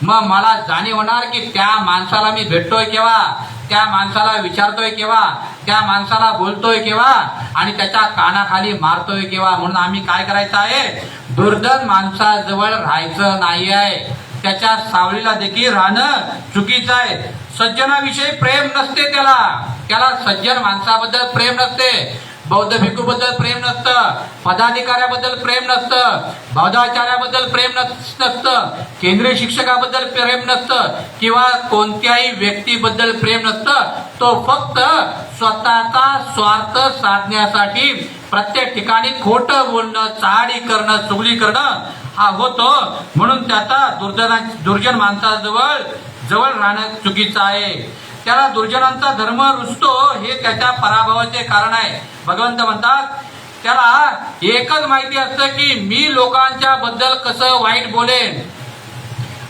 मग मला जाणीव होणार की त्या माणसाला मी भेटतोय केव्हा, त्या माणसाला विचारतोय केव्हा, त्या माणसाला बोलतोय केव्हा आणि त्याच्या कानाखाली मारतोय केव्हा. म्हणून आम्ही काय करायचं आहे, दुर्धन माणसाजवळ राहायचं नाही आहे, त्याच्या सावलीला देखील राहणं चुकीचं आहे. सज्जनाविषयी प्रेम नसते, त्याला सज्जन माणसाबद्दल प्रेम नसते, बौद्ध भिक्खूबद्दल प्रेम नसतं, पदाधिकाऱ्याबद्दल प्रेम नसतं, बौद्धाचार्याबद्दल प्रेम नसतं, केंद्रीय शिक्षकाबद्दल प्रेम नसतं किंवा कोणत्याही व्यक्तीबद्दल प्रेम नसतं. तो फक्त स्वतःचा स्वार्थ साधण्यासाठी प्रत्येक ठिकाणी खोटं बोलणं, चहाडी करणं, चुगली करणं हा होतो. म्हणून त्याचा दुर्जन माणसाजवळ राहणं चुकीचं आहे. त्याला दुर्जनांचा धर्म रुजतो, हे त्याच्या पराभवाचे कारण आहे. भगवंत म्हणतात त्याला एकच माहिती असतं की मी लोकांच्या बद्दल कसं वाईट बोलेन,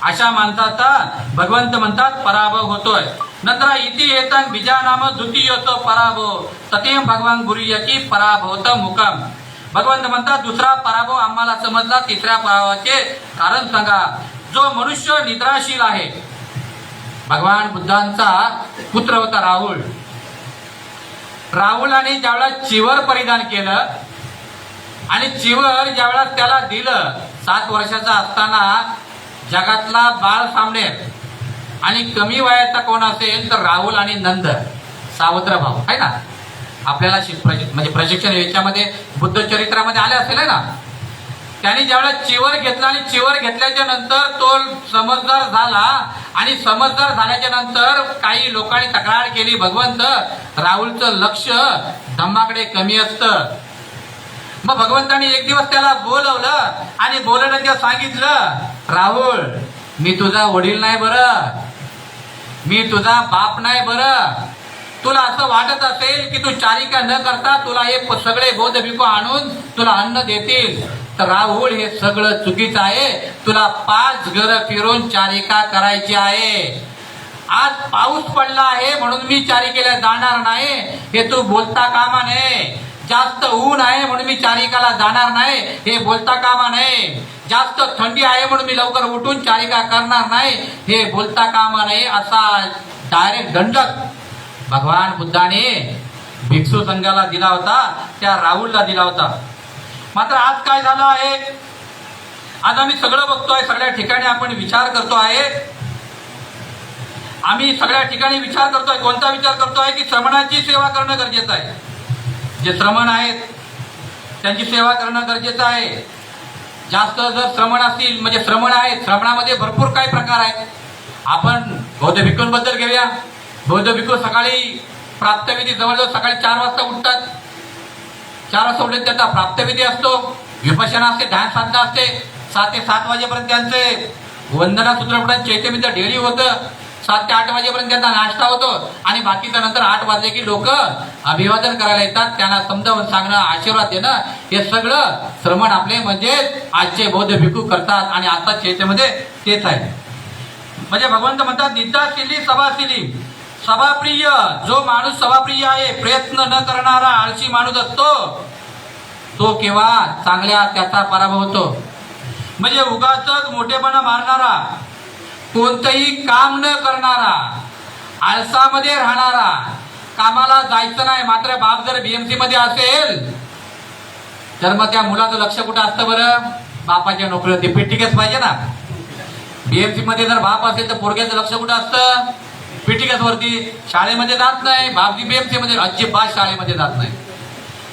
अशा माणसाचा भगवंत म्हणतात पराभव होतोय. नंतर इति एतन बीजानाम द्वितीयोतो पराभव ततेम भगवान गुरुयकी पराभवत मुकम. भगवंत म्हणतात दुसरा पराभव आम्हाला समजला, तिसऱ्या पराभवाचे कारण सांगा. जो मनुष्य निद्राशील आहे, भगवान बुद्धांचा पुत्र होता राहुलाने ज्यावेळेला चिवर परिधान केलं आणि चिवर ज्यावेळेला त्याला दिलं, 7 वर्षाचा असताना जगातला बाळ सामनेर आणि कमी वयाचा कोण असेल तर राहुल आणि नंद, सावत्र भाऊ आहे ना. आपल्याला म्हणजे प्रशिक्षण याच्यामध्ये बुद्ध चरित्रामध्ये आले असेल आहे ना. त्याने ज्यावेळेला चिवर घेतला आणि चिवर घेतल्याच्या नंतर तो समजदार झाला आणि समजदार झाल्याच्या नंतर काही लोकांनी तक्रार केली, भगवंत राहुलचं लक्ष धम्माकडे कमी असतं. मग भगवंताने एक दिवस त्याला बोलवलं आणि बोलवलं सांगितलं, राहुल मी तुझा वडील नाही बरं, मी तुझा बाप नाही बरं. तुला असं वाटत असेल की तू चारिका न करता तुला हे सगळे बौद्ध भिक्खू आणून तुला अन्न देतील, तर राहुल हे सगळं चुकीचं आहे. तुला 5 घर फिरून चारिका करायची आहे. आज पाऊस पडला आहे म्हणून मी चारिकेला जाणार नाही हे तू बोलता कामा नये. जास्त ऊन आहे म्हणून मी चारिकाला जाणार नाही हे बोलता कामा नये. जास्त थंडी आहे म्हणून मी लवकर उठून चारिका करणार नाही हे बोलता कामा नये. असा डायरेक्ट दंडक भगवान बुद्धाने भिक्षू संघाला दिला होता, त्या राहुलला दिला होता. मात्र आज काय झालं आहे, आज आम्ही सगळं बघतोय, सगळ्या ठिकाणी आपण विचार करतो आहे. आम्ही सगळ्या ठिकाणी विचार करतोय. कोणता विचार करतोय की श्रमणाची सेवा करणं गरजेचं आहे. जे श्रमण आहेत त्यांची सेवा करणं गरजेचं आहे. जास्त जर श्रमण असतील म्हणजे श्रमण आहेत, श्रमणामध्ये भरपूर काही प्रकार आहेत. आपण बौद्ध भिक्खूंबद्दल घेऊया. बौद्ध भिक्खू सकाळी प्राप्तविधी जवळजवळ सकाळी 4 वाजता उठतात. 4 वाजता उठले त्यांचा प्राप्तविधी असतो, विपश्यना असते, ध्यान साधना असते. 7 ते 7 वाजेपर्यंत त्यांचे वंदना सूत्रपठात चैत्यमित्र डेली होतं. 7 ते 8 वाजेपर्यंत त्यांचा नाश्ता होतो आणि बाकीच्या नंतर 8 वाजले की लोक अभिवादन करायला येतात. त्यांना समजावून सांगणं, आशीर्वाद देणं, हे सगळं श्रमण आपले म्हणजे आजचे बौद्ध भिक्खू करतात. आणि आता चैत्यमध्ये तेच आहे. म्हणजे भगवंत म्हणतात निद्राशीली सभाशीली. सभाप्रिय जो माणूस सभाप्रिय आहे, प्रयत्न न करणारा आळशी माणूस असतो, तो केव्हा चांगल्या त्याचा पराभव होतो. म्हणजे उगाचच मोठेपणा मारणारा, कोणतंही काम न करणारा, आळसामध्ये राहणारा, कामाला जायचं नाही, मात्र बाप जर बीएमसी मध्ये असेल तर मग त्या मुलाचं लक्ष कुठं असतं बरं? बापाच्या नोकरीवरती. पिटिकेच पाहिजे ना. बीएमसी मध्ये जर बाप असेल तर पोरग्याचं लक्ष कुठं असतं? पिटिकेस वरती. शाळेमध्ये जात नाही बापजी, बीएमसी मध्ये अजिबात शाळेमध्ये जात नाही,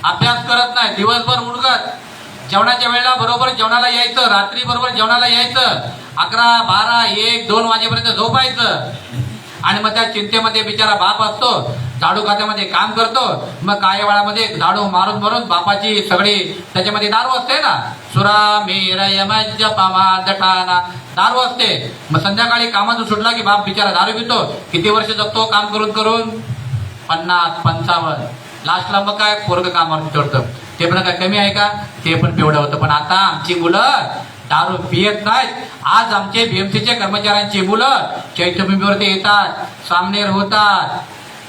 अभ्यास करत नाही, दिवसभर उडगत, जेवणाच्या वेळेला बरोबर जेवणाला यायचं, रात्री बरोबर जेवणाला यायचं, 11, 12, 1, 2 वाजेपर्यंत झोपायचं. आणि मग त्या चिंतेमध्ये बिचारा बाप असतो, झाडू खात्यामध्ये काम करतो, मग काय वेळामध्ये झाडू मारून मारून बापाची सगळी त्याच्यामध्ये दारू असते ना, सुरा मेरय मज्जपमा दटाना दारू असते. मग संध्याकाळी कामातून सुटला की बाप बिचारा दारू पितो. किती वर्ष जगतो काम करून करून? 50, 55. लास्टला मग काय पोरग कामावर चढतं. ते पण काय कमी आहे का? ते पण पिवडं होतं. पण आता आमची मुलं दारू पियत नाहीत. आज आमचे बीएमसीचे कर्मचाऱ्यांची मुलं चैत्यभूमीवरती येतात, सामनेर होतात,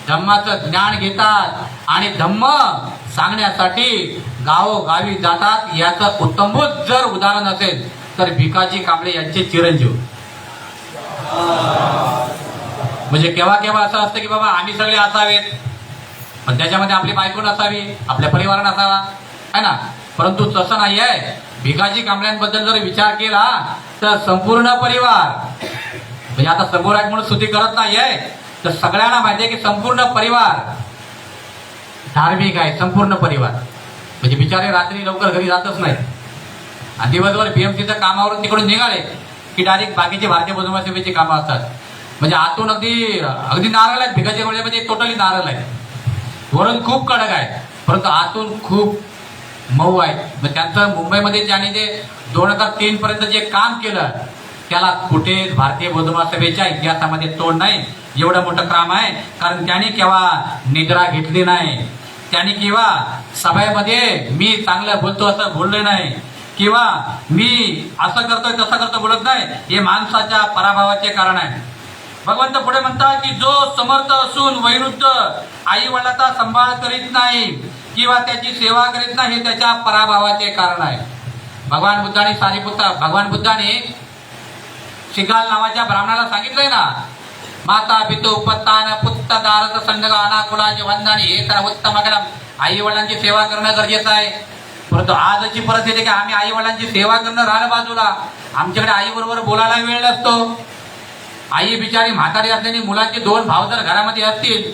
धम्माचं ज्ञान घेतात आणि धम्म सांगण्यासाठी गावोगावी जातात. याचं उत्तमभूत जर उदाहरण असेल तर भिकाजी कांबळे यांचे चिरंजीव. म्हणजे केव्हा केव्हा असं असतं की बाबा आम्ही सगळे असावेत, पण त्याच्यामध्ये आपली बायको नसावी, आपल्या परिवार नसावा, है ना. परंतु तसं नाही आहे. भिकाजी कांबळ्यांबद्दल जर विचार केला तर संपूर्ण परिवार, म्हणजे आता समोर आहेत म्हणून स्तुती करत नाहीये, तर सगळ्यांना माहिती आहे की संपूर्ण परिवार धार्मिक आहे. संपूर्ण परिवार म्हणजे बिचारे रात्री लवकर घरी जातच नाही आणि दिवसभर बीएमसीच्या कामावरून तिकडून निघाले की डायरेक्ट बाकीचे भारतीय बौद्ध सेवेची कामं असतात. म्हणजे आतून अगदी नारळ आहेत. भिकाजी कांबळे म्हणजे टोटली नारळ आहे. वरून खूप कडक आहे परंतु आतून खूप मऊ आहे. मग त्यांचं मुंबईमध्ये ज्याने जे 2003 पर्यंत जे काम केलं त्याला कुठेच भारतीय बौद्ध महासभेच्या इतिहासामध्ये तोड नाही. एवढं मोठं काम आहे. कारण त्यांनी केव्हा निद्रा घेतली नाही, त्यांनी किंवा सभेमध्ये मी चांगलं बोलतो असं बोलले नाही, किंवा मी असं करतोय तसं करतो बोलत नाही. हे माणसाच्या पराभवाचे कारण आहे. भगवंत पुढे म्हणतात की जो समर्थ असून वैरुद्ध आई वडिलांचा सांभाळ करीत नाही किंवा त्याची सेवा करीत नाही, हे त्याच्या पराभवाचे कारण आहे. भगवान बुद्धाने शिगाल नावाच्या ब्राह्मणाला सांगितलंय ना, माता पितो उपत्तान पुत्त दारत संडग अनाकुलाचे वंदन, हे तर उत्तम करा. आई वडिलांची सेवा करणं गरजेचं आहे. परंतु आजची परिस्थिती की आम्ही आई वडिलांची सेवा करणं राहिलं बाजूला, आमच्याकडे आई बरोबर बोलायला वेळ नसतो. आई बिचारी म्हातारी असल्याने मुलांचे 2 भाऊ जर घरामध्ये असतील,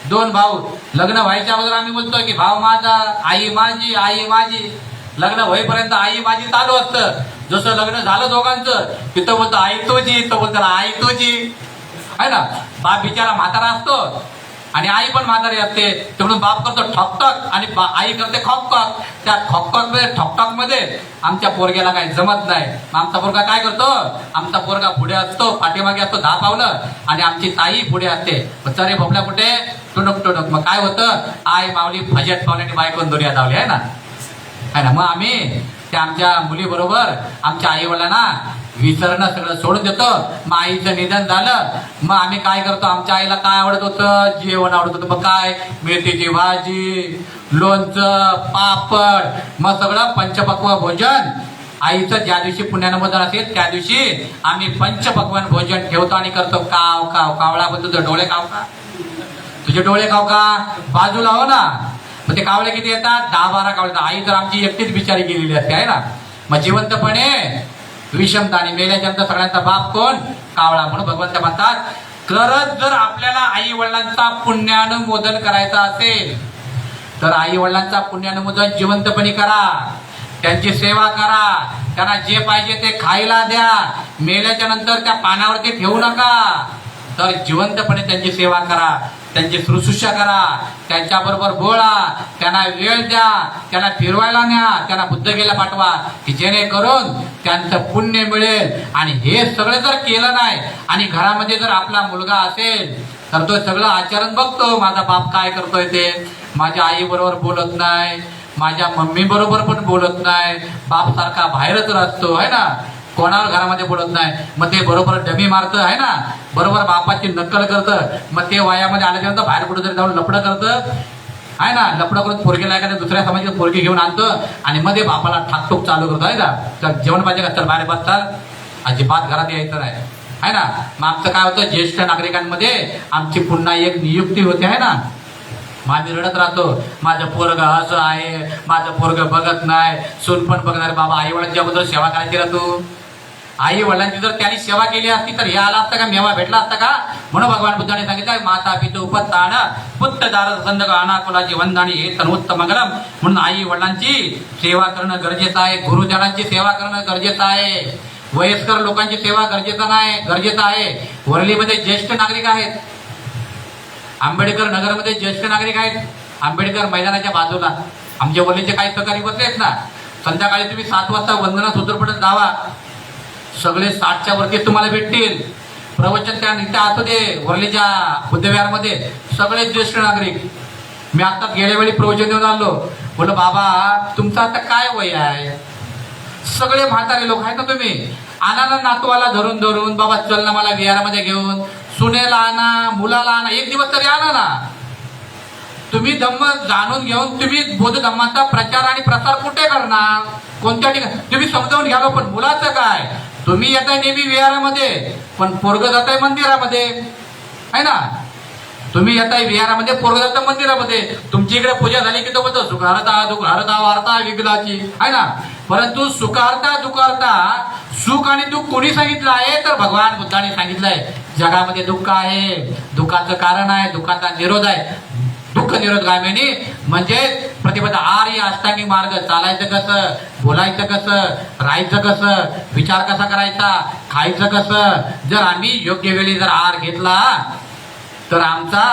2 भाऊ लग्न व्हायच्या अगोदर आम्ही बोलतोय की भाऊ माझा, आई माझी, आई माझी. लग्न होईपर्यंत आई माझी चालू असतं. जसं लग्न झालं दोघांचं तिथं बोलतो आई तुझी, तो बोलतो आई तुझी, आहे ना. बाप बिचारा म्हातारा असतो आणि आई पण म्हातारी असते. म्हणून बाप करतो ठॉकटॉक आणि आई करते खॉकटॉक. त्या ठॉकटॉक मध्ये आमच्या पोरग्याला काही जमत नाही. आमचा पोरगा काय करतो? आमचा पोरगा पुढे असतो, पाठीमागे असतो 10 पावलं आणि आमची ताई पुढे असते. चरे भोपल्या कुठे? टुणक टुणक. मग काय होतं? आई मावली फजत पावल्याने बायकोन दुनिया धावली, आहे ना. मग आम्ही त्या आमच्या मुली बरोबर आमच्या आई वडिलांना विसरणं सगळं सोडून देतो. मग आईचं निधन झालं, मग आम्ही काय करतो? आमच्या आईला काय आवडत होतं? जेवण आवडत होतं. मग काय? मेथीची भाजी, लोणचं, पापड, मग सगळं पंचपक्व भोजन. आईचं ज्या दिवशी पुण्यानुमोदन असेल त्या दिवशी आम्ही पंचपक्वान भोजन ठेवतो आणि करतो. काव काव कावळा, पण तुझे डोळे खाव का? तुझे डोळे खाव का? बाजूला हो ना. मग ते कावळे किती येतात? 10-12 कावळे. आई तर आमची एकटीच बिचारी गेलेली असते, आहे ना. मग जिवंतपणे विषमता आणि मेल्याच्यानंतर सगळ्यांचा बाप कोण? कावळा. म्हणून भगवंत म्हणतात खरंच जर आपल्याला आई वडिलांचा पुण्यानुमोदन करायचा असेल तर आई वडिलांचा पुण्यानुमोदन जिवंतपणे करा, त्यांची सेवा करा, त्यांना जे पाहिजे ते खायला द्या, मेल्याच्या नंतर त्या पानावरती ठेवू नका, तर जिवंतपणे त्यांची सेवा करा, त्यांची शुश्रूषा करा, त्यांच्याबरोबर बोला, त्यांना वेळ द्या, त्यांना फिरवायला न्या, त्यांना बुद्धगेला पाठवा, की जेणेकरून त्यांचं पुण्य मिळेल. आणि हे सगळं जर केलं नाही आणि घरामध्ये जर आपला मुलगा असेल तर तो सगळं आचरण बघतो, माझा बाप काय करतोय ते, माझ्या आई बरोबर बोलत नाही, माझ्या मम्मी बरोबर पण बोलत नाही, बाप सारखा बाहेरच असतो आहे ना, कोणावर घरामध्ये बोलत नाही, मग ते बरोबर डमी मारतं आहे ना, बरोबर बापाची नक्कल करतं, मग ते वयामध्ये आल्याच्यानंतर बाहेर कुठेतरी जाऊन लपडं करतं आहे ना, लपडं करून पोरगीला एखाद्या दुसऱ्या समाजाची पोरगी घेऊन आणतं आणि मध्ये बापाला ठाकटूक चालू करतो आहे ना, तर जेवण पाहिजे का, तर बाहेर बसतात, अजिबात घरात यायचं नाही आहे ना. मग आमचं काय होतं, ज्येष्ठ नागरिकांमध्ये आमची पुन्हा एक नियुक्ती होते आहे ना, मग आम्ही रडत राहतो, माझं पोरग असं आहे, माझं पोरग बघत नाही, सून पण बघणार, बाबा आई वडिलांच्या अगोदर सेवा करायची ना तू, आई वडिलांची जर त्यांनी सेवा केली असती तर हे आला असता का, मेवा भेटला असता का. म्हणून भगवान बुद्धाने सांगितलं, माता पितू उपत्तान पुत्र दार संदग अनाकुलाची वंदानी हे तनोत्तम मंगलम. म्हणून आई वडिलांची सेवा करणं गरजेचं आहे, गुरुजनांची सेवा करणं गरजेचं आहे, वयस्कर लोकांची सेवा गरजेचं आहे. वरलीमध्ये ज्येष्ठ नागरिक आहेत, आंबेडकर नगरमध्ये ज्येष्ठ नागरिक आहेत, आंबेडकर मैदानाच्या बाजूला आमच्या वरलीचे काही सहकारी बसले आहेत ना, संध्याकाळी तुम्ही 7 वाजता वंदना सूत्रपठण जावा, सगळे 60च्या वरती तुम्हाला भेटतील. प्रवचन त्या नित्य असू दे वरलीच्या बुद्धविहारमध्ये, सगळे ज्येष्ठ नागरिक. मी आता गेल्या वेळी प्रवचन देऊन आलो, बोल बाबा तुमचं आता काय वय आहे, सगळे म्हातारे लोक आहेत ना, तुम्ही आणा ना नातवाला धरून धरून, बाबा चल ना मला विहारामध्ये घेऊन, सुनेला आणा, मुलाला आणा, एक दिवस तरी आणा ना. तुम्ही धम्म जाणून घेऊन तुम्ही बौद्ध धम्माचा प्रचार आणि प्रसार कुठे करणार, कोणत्या ठिकाणी तुम्ही समजावून घ्यालो. पण मुलाचं काय, तुम्ही येताय नेहमी विहारामध्ये, पण पोरग जाताय मंदिरामध्ये आहे ना, तुम्ही येताय विहारामध्ये, पोरग जाता मंदिरामध्ये. तुमची इकडे पूजा झाली की तो बोलतो सुखारता दुखारता वार्ता विघ्नाची आहे ना, परंतु सुखारता दुखारता, सुख आणि दुःख कोणी सांगितलं आहे, तर भगवान बुद्धाने सांगितलंय. जगामध्ये दुःख आहे, दुःखाचं कारण आहे, दुःखाचा निरोध आहे, दुःख निरोधगामिनी म्हणजे प्रतिपदा आर्य अष्टांगिक मार्ग. चालायचं कसं, बोलायचं कसं, राहायचं कसं, विचार कसा करायचा, खायचं कसं. जर आम्ही योग्य वेळी जर आहार घेतला तर आमचा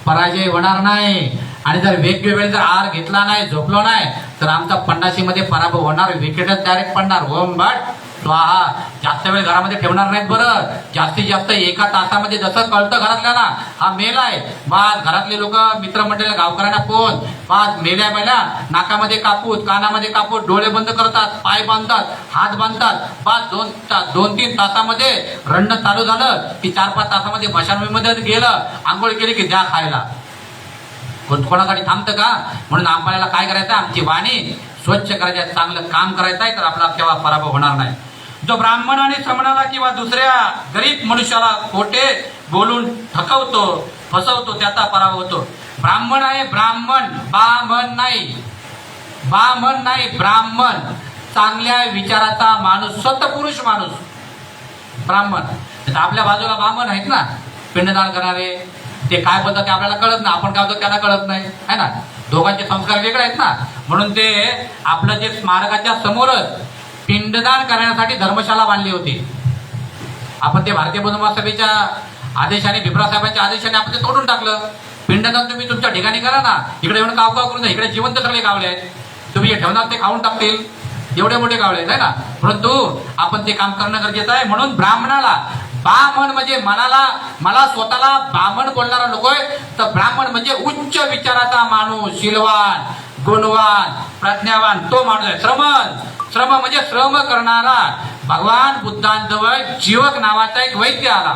पराजय होणार नाही, आणि जर वेगवेगळ्या वेळी जर आहार घेतला नाही, झोपलो नाही, तर आमचा 50मध्ये पराभव होणार, विकेटच डायरेक्ट पडणार. ओम भट स्वाहा. जास्त वेळ घरामध्ये ठेवणार नाहीत बरं, जास्तीत जास्त 1 तासामध्ये. जसं कळतं घरातल्याला हा मेलाय, बाज घरातले लोक मित्रमंडळी गावकऱ्यांना फोन, बाज मेल्या नाकामध्ये कापूस, कानामध्ये कापूस, डोळे बंद करतात, पाय बांधतात, हात बांधतात, बाज 2-3 तासामध्ये रडणं चालू झालं की 4-5 तासामध्ये मशानभूमीमध्ये गेलं, आंघोळ केली की द्या खायला. कोणासाठी थांबतं का. म्हणून आपल्याला काय करायचं, आमची वाणी स्वच्छ करायचं, चांगलं काम करायचं आहे, तर आपला केव्हा पराभव होणार नाही. जो ब्राह्मण आणि श्रमणाला किंवा दुसऱ्या गरीब मनुष्याला खोटे बोलून ठकवतो, फसवतो, त्याचा पराभव होतो. ब्राह्मण आहे, ब्राह्मण, बामण नाही, ब्राह्मण, चांगल्या विचाराचा माणूस, सत्पुरुष माणूस ब्राह्मण. आपल्या बाजूला ब्राह्मण आहेत ना, पिंडदान करणारे, ते काय बोलतात ते आपल्याला कळत नाही, आपण काय बोलतो त्यांना कळत नाही आहे ना, दोघांचे संस्कार वेगळे आहेत ना. म्हणून ते आपलं जे स्मारकाच्या समोरच पिंडदान करण्यासाठी धर्मशाला बांधली होती. आपण ते भारतीय बौद्ध महासभेच्या आदेशाने, भिप्रा साहेबांच्या आदेशाने आपण ते तोडून टाकलं. पिंडदान तुम्ही तुमच्या ठिकाणी करा ना, इकडे येऊन काव करून इकडे जिवंत सगळे गावले आहेत, तुम्ही हे ठेवणार ते खाऊन टाकतील, एवढे मोठे गावले आहेत आहे ना. परंतु आपण ते काम करणं गरजेचं आहे. म्हणून ब्राह्मणाला, ब्राह्मण म्हणजे मला स्वतःला ब्राह्मण बोलणारा लोक आहे, तर ब्राह्मण म्हणजे उच्च विचाराचा माणूस, शीलवान, गुणवान, प्रज्ञावान, तो माणूस आहे. श्रम म्हणजे श्रम करणारा. भगवान बुद्धांजवळ जीवक नावाचा एक वैद्य आला,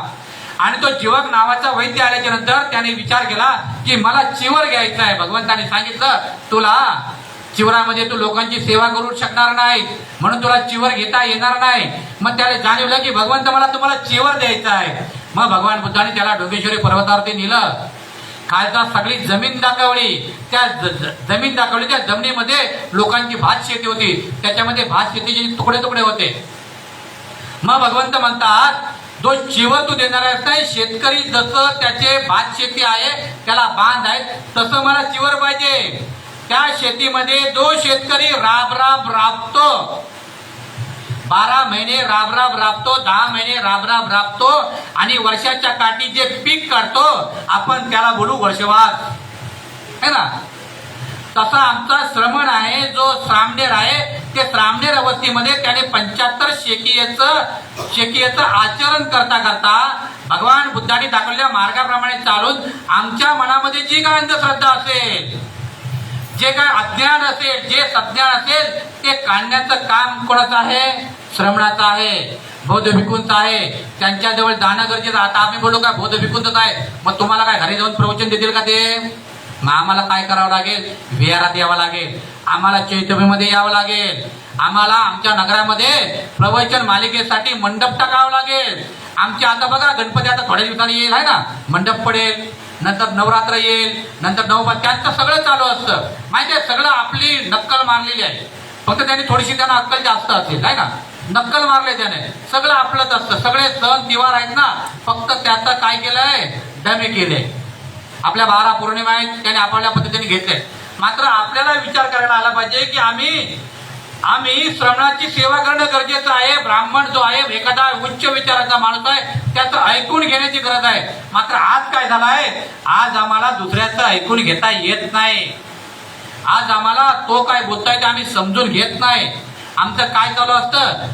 आणि तो जीवक नावाचा वैद्य आल्याच्या नंतर त्याने विचार केला की मला चिवर घ्यायचा आहे. भगवंताने सांगितलं तुला चिवरामध्ये तू लोकांची सेवा करू शकणार नाही, म्हणून तुला चिवर घेता येणार नाही. मग त्याला जाणवलं की भगवंत मला तुम्हाला चिवर द्यायचा आहे. मग भगवान बुद्धाने त्याला डोंगेश्वरी पर्वतावरती नेलं, खालचा सगळी जमीन दाखवली, त्या जमीन दाखवली, त्या जमिनीमध्ये लोकांची भात शेती होती, त्याच्यामध्ये भात शेतीचे तुकडे तुकडे होते. मग भगवंत म्हणतात जो चिवर तू देणार आहेस नाही, शेतकरी जसं त्याचे भात शेती आहे त्याला बांध आहे, तसं मला चिवर पाहिजे. त्या शेतीमध्ये जो शेतकरी राबतो 12 महिने राबराब राबतो, 10 महिने राबराब राबतो आणि वर्षाच्या काठी जे पीक काढतो आपण त्याला बोलू वर्षवास, है ना. तसा आमचा श्रमण आहे, जो श्रामणेर आहे, ते श्रामणेर अवस्थेमध्ये त्याने 75 शेकीयेचं आचरण करता करता भगवान बुद्धांनी दाखवलेल्या मार्गाप्रमाणे चालून आमच्या मनामध्ये जी काय अंधश्रद्धा असेल, जे काय अज्ञान असेल, जे सज्ञान असेल, ते काढण्याचं काम कोणाचं आहे? श्रमणाचं आहे, बौद्ध भिक्खूंचं आहे. त्यांच्याजवळ जाणं गरजेचं. आता आम्ही बोलू काय बौद्ध भिक्खूंचंच आहे, मग तुम्हाला काय घरी जाऊन प्रवचन देतील का ते? मग आम्हाला काय करावं लागेल? विहारात यावं लागेल, आम्हाला चैतन्यमध्ये यावं लागेल, आम्हाला आमच्या नगरामध्ये प्रवचन मालिकेसाठी मंडप टाकावं लागेल. आमच्या आता बघा गणपती आता थोड्या दिवसांनी येईल, आहे ना, मंडप पडेल, नंतर नवरात्र येईल, नंतर नवरात्र, त्यांचं सगळं चालू असतं. माहिती आहे, सगळं आपली नक्कल मारलेली आहे. फक्त त्यांनी थोडीशी त्यांना अक्कल जास्त असेल, आहे ना, नक्कल मारले त्याने. सगळं आपलंच असतं, सगळे सण तिवार आहेत ना, फक्त त्याचं काय केलंय? डमे केले. आपल्या 12 पौर्णिमा आहेत, त्याने आपल्या पद्धतीने घेतले. मात्र आपल्याला विचार करायला आला पाहिजे की आम्ही श्रवणाची सेवा करणं गरजेचं आहे. ब्राह्मण जो आहे, एखादा उच्च विचाराचा माणूस आहे, त्याचं ऐकून घेण्याची गरज आहे. मात्र आज काय झालं आहे? आज आम्हाला दुसऱ्याचं ऐकून घेता येत नाही. आज आम्हाला तो काय बोलताय ते आम्ही समजून घेत नाही. आमचं काय चालू असतं,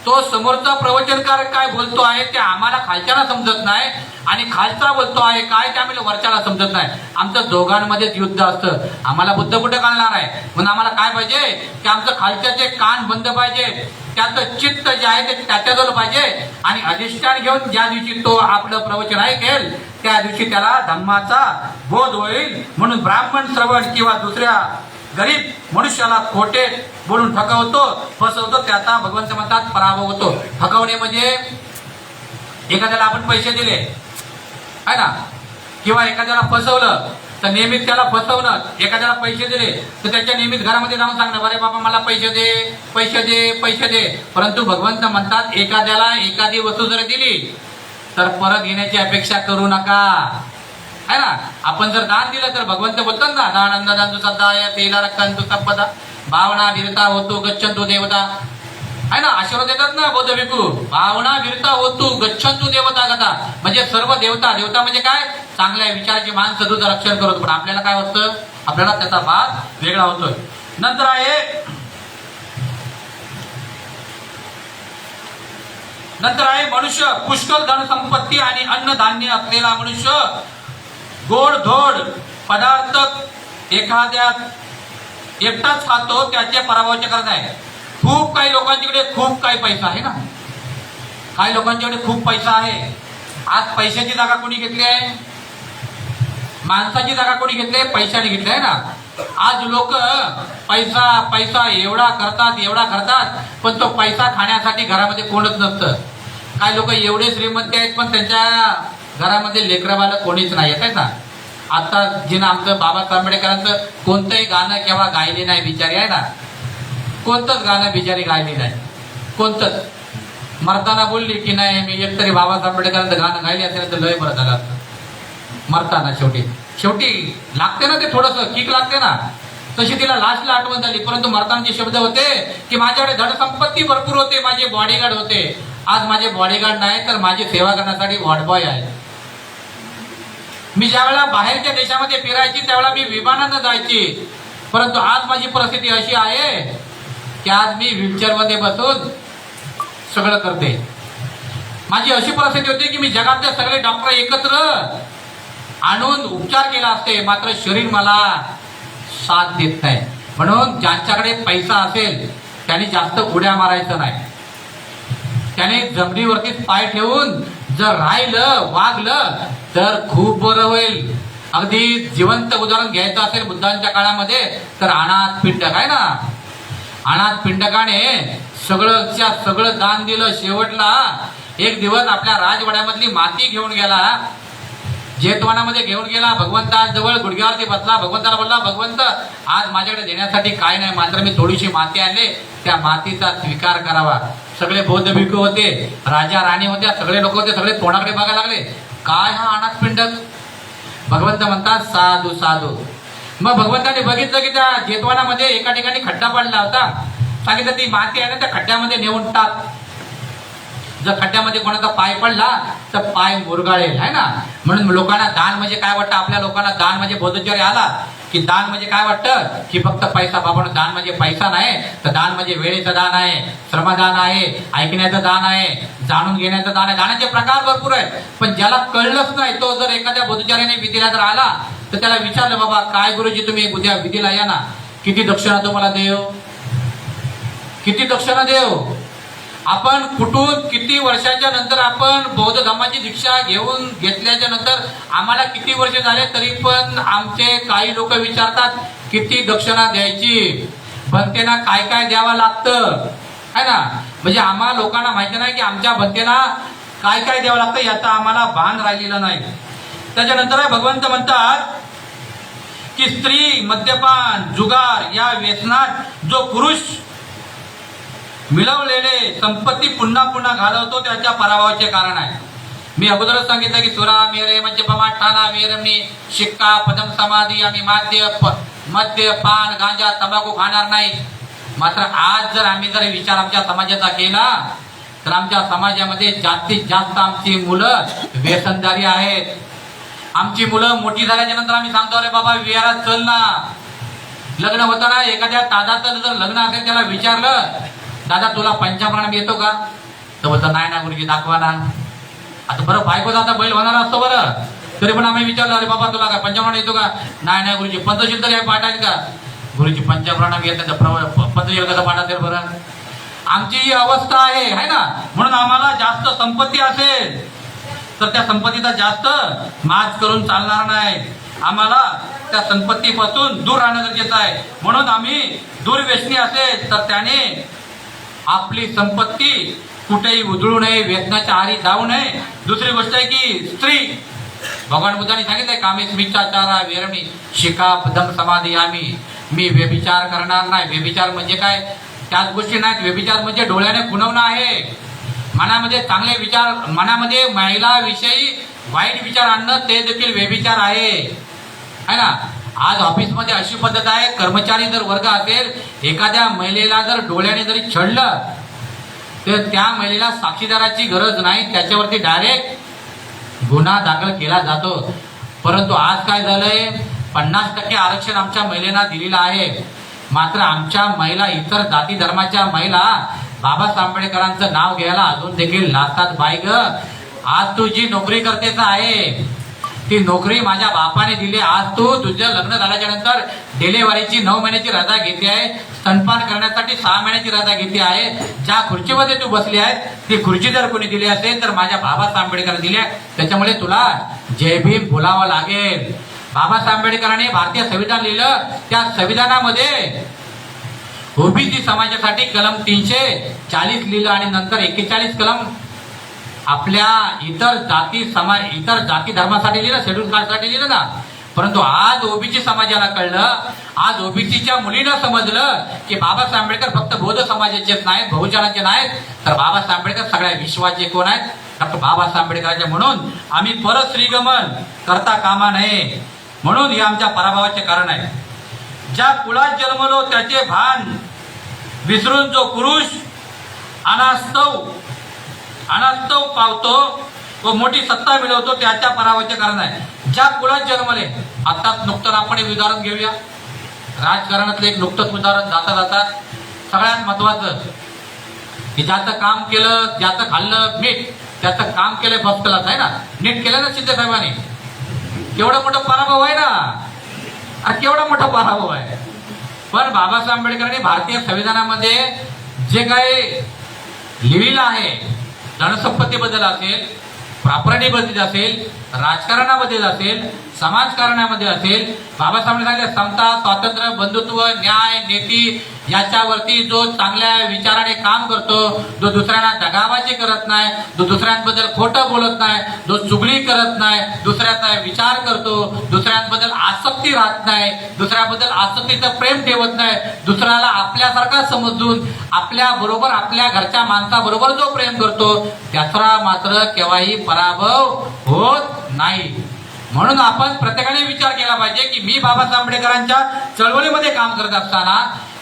तो समोरचा प्रवचनकार काय बोलतो आहे ते आम्हाला खालच्याला समजत नाही, आणि खालचा बोलतो आहे काय ते आम्हाला वरच्याला समजत नाही. आमचं दोघांमध्येच युद्ध असतं. आम्हाला बुद्ध कुठे घालणार आहे? म्हणून आम्हाला काय पाहिजे की आमचं खालच्याचे कान बंद पाहिजे, त्याचं चित्त जे आहे ते त्याच्याजवळ पाहिजे, आणि अधिष्ठान घेऊन ज्या दिवशी तो आपलं प्रवचन ऐकेल त्या दिवशी त्याला धम्माचा बोध होईल. म्हणून ब्राह्मण श्रवण किंवा दुसऱ्या गरीब मनुष्याला खोटे बोलून फसवतो, त्याचा भगवंत म्हणतात पराभव होतो. फसवणे म्हणजे एखाद्याला आपण पैसे दिले, आहे ना, किंवा एखाद्याला फसवलं तर नेहमीच त्याला फसवणं. एखाद्याला पैसे दिले तर त्याच्या नेहमीच घरामध्ये जाऊन सांगणं, अरे बाबा मला पैसे दे, पैसे दे, पैसे दे. परंतु भगवंत म्हणतात एखाद्याला एखादी वस्तू जर दिली तर परत घेण्याची अपेक्षा करू नका, है ना. आपण जर दान दिलं तर भगवंत बोलतात ना, दान अन्नदान सदाय तेला रक्तांतु संपदा भावना वीरता होतो गच्छंतु देवता, है ना. आशीर्वाद देतात ना बौद्ध भिक्खू, भावना वीरता होतो गच्छंतु देवता गता. म्हणजे सर्व देवता म्हणजे काय? चांगल्या विचाराची माणसं तुझं रक्षण करतो. पण आपल्याला काय होतं? आपल्याला त्याचा भाग वेगळा होतोय. नंतर आहे मनुष्य पुष्कळ धन संपत्ती आणि अन्नधान्य असलेला मनुष्य गोड धोड पदार्थ एखाद्या एकटाच खातो, त्याचे पराभवाचे करत आहे. खूप काही लोकांच्याकडे खूप काही पैसा आहे ना, काही लोकांच्याकडे खूप पैसा आहे. आज पैशाची जागा कोणी घेतली आहे? माणसाची जागा कोणी घेतली आहे? पैशाने घेतली आहे ना. आज लोक पैसा एवढा करतात, पण तो पैसा खाण्यासाठी घरामध्ये कोणच नसतं. काही लोक एवढे श्रीमंत आहेत पण त्यांच्या घरामध्ये लेकरबाळ कोणीच नाही आहे ना. आता जिनं आमचं बाबासाहेब आंबेडकरांचं कोणतंही गाणं केव्हा गायले नाही बिचारी, आहे ना, कोणतंच गाणं बिचारी गायले नाही, कोणतंच. मरताना बोलली की नाही मी एकतरी बाबासाहेब आंबेडकरांचं गाणं गायले असेल तर लय बरं झालं असतं. मरताना शेवटी लागते ना, ते थोडंसं किक लागते ना, तशी तिला लास्टला आठवण झाली. परंतु मरतानाचे शब्द होते की माझ्याकडे धनसंपत्ती भरपूर होते, माझे बॉडीगार्ड होते. आज माझे बॉडीगार्ड नाही तर माझी सेवा करण्यासाठी वॉर्डबॉय आहे. मी ज्या वेळेला बाहेरच्या देशामध्ये फिरायची त्यावेळेला मी विमानानं जायची, परंतु आज माझी परिस्थिती अशी आहे की आज मी व्हीलचेअरमध्ये बसून सगळं करते. माझी अशी परिस्थिती होती की मी जगातले सगळे डॉक्टर एकत्र आणून उपचार केला असते, मात्र शरीर मला साथ देत नाही. म्हणून ज्यांच्याकडे पैसा असेल त्यांनी जास्त उड्या मारायचं नाही, त्याने जमिनीवरतीच पाय ठेवून जर राहिलं वागलं तर खूप बरं होईल. अगदी जिवंत उदाहरण घ्यायचं असेल बुद्धांच्या काळामध्ये तर अनाथ पिंडक आहे ना, अनाथ पिंडकाने सगळं दान दिलं. शेवटला एक दिवस आपल्या राजवाड्यामधली माती घेऊन गेला, जेतवानामध्ये घेऊन गेला. भगवंताजवळ गुडघ्यावरती बसला, भगवंताला बोलला, भगवंत आज माझ्याकडे देण्यासाठी काय नाही, मात्र मी थोडीशी माती आणले, त्या मातीचा स्वीकार करावा. सगळे बौद्ध भिक्खू होते, राजा राणी होत्या, सगळे लोक होते, सगळे तोंडाकडे बघायला लागले, काय हा अनाथ पिंडक. भगवंत म्हणतात साधू साधू. मग भगवंताने बघितलं की त्या जेतवानामध्ये एका ठिकाणी खड्डा पडला होता. सांगितलं ती माती आहे ना त्या खड्ड्यामध्ये नेऊन टाक. जर खड्ड्यामध्ये कोणाचा पाय पडला तर पाय मुरगाळेल, आहे ना. म्हणून लोकांना दान म्हणजे काय वाटतं, आपल्या लोकांना दान म्हणजे बोधोच्चारी आला की दान म्हणजे काय वाटतं की फक्त पैसा. बाबा दान म्हणजे पैसा नाही, तर दान म्हणजे वेळेचं दान आहे, श्रमदान आहे, ऐकण्याचं दान आहे, जाणून घेण्याचं दान आहे. दानाचे प्रकार भरपूर आहेत. पण ज्याला कळलंच नाही तो जर एखाद्या बोधोच्चार्याने विधीला जर आला तर त्याला विचारलं, बाबा काय गुरुजी तुम्ही उद्या विधीला या ना, किती दक्षिणा तुम्हाला देव, किती दक्षिणा देव. आपण कुठून किती वर्षाच्या नंतर आपण बौद्ध धर्माची दीक्षा घेतल्याच्या नंतर आम्हाला किती वर्ष झाले तरी पण आमचे काही लोक विचारतात किती दक्षिणा द्यायची, भंतेना काय काय द्यावं लागतं, है ना. म्हणजे आम्हा लोकांना माहिती नाही की आमच्या भंतेला काय काय द्यावं लागतं, याचा आम्हाला भान राहिलेलं नाही. त्याच्यानंतर भगवंत म्हणतात की स्त्री, मद्यपान, जुगार या व्यसनात जो पुरुष मिळवलेले संपत्ती पुन्हा पुन्हा घालवतो त्याच्या पराभवाचे कारण आहे. मी अगोदरच सांगितलं की सुरा मेरे म्हणजे पमाठाना वेरमणी शिक्का पदम समाधी आम्ही मद्य पान गांजा तंबाखू खाणार नाही. मात्र आज जर आम्ही जर विचार आमच्या समाजाचा केला तर आमच्या समाजामध्ये जास्तीत जास्त आमची मुलं व्यसनदारी आहेत. आमची मुलं मोठी झाल्याच्या नंतर आम्ही सांगतो अरे बाबा विहारात चल ना. लग्न होताना एखाद्या दादाचं जर लग्न असेल त्याला विचारलं दादा तुला पंचामृत येतो का, तर बोलतो नाही ना गुरुजी दाखवा ना. आता बरं बायकोचा आता बैल होणार असतो बरं, तरी पण आम्ही विचारलं अरे बाबा तुला काय पंचामृत येतो का, नाही नाही गुरुजी. पंचशील तरी पाठ आहेत का, गुरुजी पंचामृत येत पंचशील कसं पाठ असेल बरं. आमची ही अवस्था आहे ना. म्हणून आम्हाला जास्त संपत्ती असेल तर त्या संपत्तीचा जास्त माज करून चालणार नाही. आम्हाला त्या संपत्तीपासून दूर राहणं गरजेचं आहे. म्हणून आम्ही दुर्व्यसनी असेल तर त्याने आपली संपत्ती कुठेही उधळू नये, व्यसनाच्या आहारी जाऊ नये. दुसरी गोष्ट आहे की स्त्री, भगवान बुद्धांनी सांगितलंय कामेस्मिच्छाचारा वेरणी शिका पदम समाधी आम्ही. मी व्यभिचार करणार नाही. व्यभिचार म्हणजे काय, त्याच गोष्टी नाहीत. व्यभिचार म्हणजे डोळ्याने खुणवणं आहे. मनामध्ये चांगले विचार, मनामध्ये महिलाविषयी वाईट विचार आणणं ते देखील व्यभिचार आहे ना. आज ऑफिसमध्ये अशी पद्धत आहे, कर्मचारी जर वर्ग असेल एखाद्या महिलेला जर डोळ्याने जरी छळलं तर त्या महिलेला साक्षीदाराची गरज नाही, त्याच्यावरती डायरेक्ट गुन्हा दाखल केला जातो. परंतु आज काय झालंय, 50% आरक्षण आमच्या महिलांना दिलेलं आहे. मात्र आमच्या महिला, इतर जाती धर्माच्या महिला बाबासाहेब आंबेडकरांचं नाव घ्यायला अजून देखील लाजतात. बाई ग, आज तू जी नोकरी करतेच आहे ती नोकरी माझ्या बापाने दिली. आज तू तुझं लग्न झाल्याच्या नंतर डिलेव्हरीची 9 महिन्याची रजा घेते आहे, स्तनपान करण्यासाठी 6 महिन्याची रजा घेते आहे. ज्या खुर्चीमध्ये तू बसली आहे ती खुर्ची जर कोणी दिली असेल तर माझ्या बाबासाहेब आंबेडकर दिली आहे. त्याच्यामुळे तुला जय भीम बोलावं लागेल. बाबासाहेब आंबेडकरांनी भारतीय संविधान लिहिलं, त्या संविधानामध्ये ओबीसी समाजासाठी कलम 340 लिहिलं आणि नंतर 41 कलम आपल्या इतर जाती धर्मासाठी लिहिलं, शेड्यूल कास्टसाठी लिहिलं ना. परंतु आज ओबीसी समाजाला कळलं, आज ओबीसीच्या मुलीनं समजलं की बाबासाहेब आंबेडकर फक्त बौद्ध समाजाचेच नाहीत, बहुजनाचे नाहीत, तर बाबासाहेब आंबेडकर सगळ्या विश्वाचे कोण आहेत, डॉक्टर बाबासाहेब आंबेडकरांचे. म्हणून आम्ही परत श्रीगमन करता कामा नये. म्हणून हे आमच्या पराभवाचे कारण आहे. ज्या कुळात जन्मलो त्याचे भान विसरून जो पुरुष अनास्तव पावतो व मोठी सत्ता मिळवतो त्याच्या पराभवाचे कारण आहे. ज्या कुळात जन्मले, आताच नुकतंच आपण एक उदाहरण घेऊया. राजकारणातलं एक नुकतंच उदाहरण जाता सगळ्यात महत्वाचं की ज्याचं काम केलं, ज्याचं खाल्लं मीठ, त्याचं काम केलं फर्स्ट क्लास, आहे ना. नीट केलं ना शिंदे साहेबांनी, केवढा मोठा पराभव आहे ना. अरे केवढा मोठा पराभव आहे. पण बाबासाहेब आंबेडकरांनी भारतीय संविधानामध्ये जे काही लिहिलेलं आहे, धनसंपत्तीबद्दल असेल, प्रॉपर्टीबद्दल असेल, राजकारणाबद्दल असेल, समाजकारणामध्ये असेल, बाबासाहेबांनी सांगितले समता, स्वातंत्र्य, बंधुत्व, न्याय, नीती याच्यावरती जो चांगल्या विचाराने काम करतो, जो दुसऱ्यांना दगाबाजी करत नाही, जो दुसऱ्यांबद्दल खोटं बोलत नाही, जो चुगली करत नाही, दुसऱ्याचा विचार करतो, दुसऱ्यांबद्दल आसक्ती राहत नाही, दुसऱ्याबद्दल आसक्तीचं प्रेम ठेवत नाही, दुसऱ्याला आपल्यासारखा समजून आपल्या बरोबर, आपल्या घरच्या माणसाबरोबर जो प्रेम करतो त्याचा मात्र केव्हाही पराभव होत नाही. म्हणून आपण प्रत्येकाने विचार केला पाहिजे की मी बाबासाहेब आंबेडकरांच्या चळवळीमध्ये काम करत असताना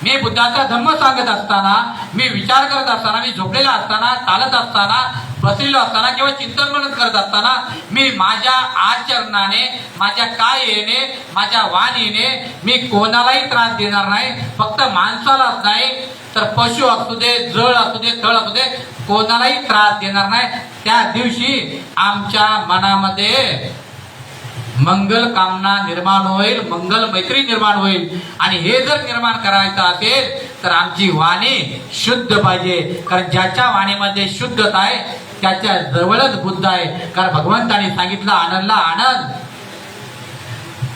मी बुद्धाचा धम्म सांगत असताना, मी विचार करत असताना, मी झोपलेला असताना, चालत असताना, बसलेलो असताना किंवा चिंतन मनन करत असताना मी माझ्या आचरणाने, माझ्या कायेने, माझ्या वाणीने मी कोणालाही त्रास देणार नाही. फक्त माणसालाच नाही तर पशु असू दे, जळ असू दे, तळ असू दे, कोणालाही त्रास देणार नाही. त्या दिवशी आमच्या मनामध्ये मंगल कामना निर्माण होईल, मंगल मैत्री निर्माण होईल. आणि हे जर निर्माण करायचं असेल तर आमची वाणी शुद्ध पाहिजे. कारण ज्याच्या वाणीमध्ये शुद्धता आहे त्याच्या जवळच बुद्ध आहे. कारण भगवंताने सांगितलं, आनंदला आनंद.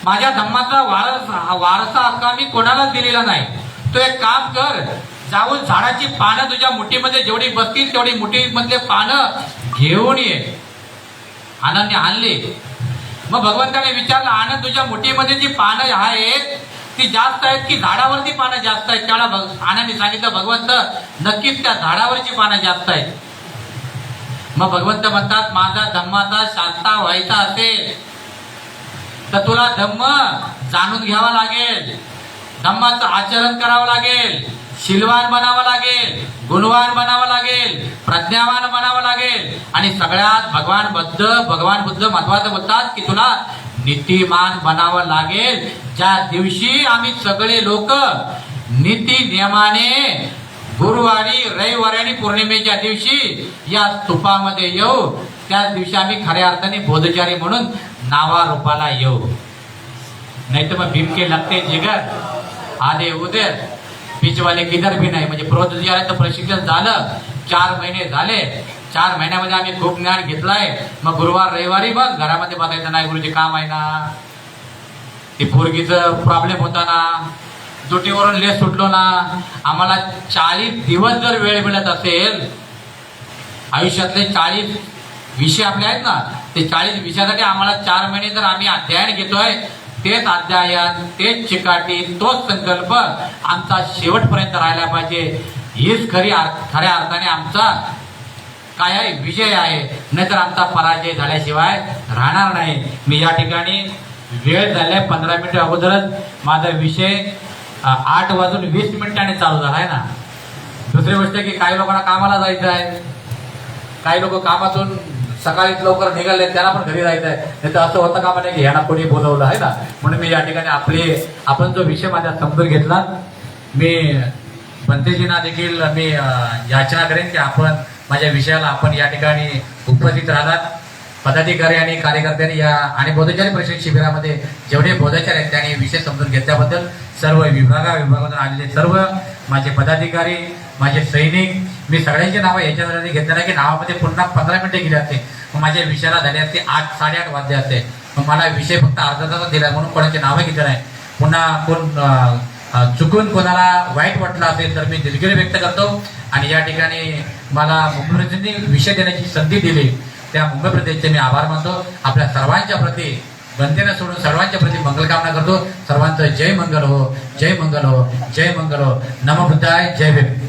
माझ्या धम्माचा वारसा हक्का मी कोणालाच दिलेला नाही. तो एक काम कर, जाऊन झाडाची पानं तुझ्या मुठीमध्ये जेवढी बसतील तेवढी मुठीमधले पानं घेऊन ये. आनंदने आणले. मग भगवंताने विचारलं, आनंद तुझ्या मुठीमध्ये जी पानं आहेत ती जास्त आहेत की झाडावरची पानं जास्त आहेत? त्याला आनंदने सांगितलं, भगवंत नक्कीच त्या झाडावरची पानं जास्त आहेत. मग भगवंत म्हणतात, माझा धम्माचा शास्ता व्हायचा असेल तर तुला धम्म जाणून घ्यावा लागेल, धम्माचं आचरण करावं लागेल, शीलवान बनावं लागेल, गुणवान बनावं लागेल, प्रज्ञावान बनावं लागेल. आणि सगळ्यात भगवान बुद्ध महत्वाचं बोलतात की तुला नीतिमान बनावं लागेल. ज्या दिवशी आम्ही सगळे लोक नीती नियमाने गुरुवारी, रविवारी आणि पौर्णिमेच्या दिवशी या स्तूपामध्ये येऊ, त्याच दिवशी आम्ही खऱ्या अर्थाने बोधचारी म्हणून नावारूपाला येऊ. नाही तर मग भीम के लगते जिगर आधे उदर, बीचवाले किधर भी नाही. म्हणजे बोधचार्याचं प्रशिक्षण झालं, 4 महिने झाले. 4 महिन्यामध्ये आम्ही खूप ज्ञान घेतलाय. मग गुरुवार रविवारी मग घरामध्ये बसायचं नाही, गुरुजी काम आहे ना, ती पोरगीचं प्रॉब्लेम होता ना, दुटीवरून लेस सुटलो ना. आम्हाला 40 दिवस जर वेळ मिळत असेल, आयुष्यातले 40 विषय आपले आहेत ना, ते 40 विषयासाठी आम्हाला 4 महिने जर आम्ही अध्ययन घेतोय, तेच अध्ययन, तेच चिकाटी, तोच संकल्प आमचा शेवटपर्यंत राहायला पाहिजे. हीच खऱ्या अर्थाने आमचा काय आहे, विजय आहे. नाहीतर आमचा पराजय झाल्याशिवाय राहणार नाही. मी या ठिकाणी वेळ झाल्या 15 मिनिटं अगोदरच माझा विषय 8:20 चालू झाला आहे ना. दुसरी गोष्ट की काही लोकांना कामाला जायचं आहे, काही लोक कामातून सकाळीच लवकर निघाले, त्यांना पण घरी जायचं आहे. नाही तर असं होतं कामा नाही की ह्यांना कोणी बोलवलं आहे ना. म्हणून मी या ठिकाणी आपण जो विषय माझ्या समजून घेतला, मी बनतेजींना देखील मी याचना करेन की आपण माझ्या विषयाला आपण या ठिकाणी उपस्थित राहतात. पदाधिकारी आणि कार्यकर्त्यांनी या आणि बोधचारी प्रशिक्षण शिबिरामध्ये जेवढे बोधचारी आहेत त्यांनी विषय समजून घेतल्याबद्दल सर्व विभागातून आलेले सर्व माझे पदाधिकारी, माझे सैनिक, मी सगळ्यांची नावं याच्यासाठी घेतलं नाही की नावामध्ये पुन्हा 15 मिनिटे गेले असते. मग माझ्या विषयाला झाले असते 8-8:30 वाजले असते. मग मला विषय फक्त अर्धा तास दिला म्हणून कोणाची नावं घेतलं नाही. पुन्हा कोण चुकून कोणाला वाईट वाटलं असेल तर मी दिलगिरी व्यक्त करतो. आणि या ठिकाणी मला मुंबई प्रदेशने विषय देण्याची संधी दिली त्या मुंबई प्रदेशचे मी आभार मानतो. आपल्या सर्वांच्या प्रती बंधनं सोडून सर्वांच्या प्रती मंगलकामना करतो. सर्वांचं जय मंगल हो, जय मंगल हो, जय मंगल हो. नमो बुद्धाय, जय भीम.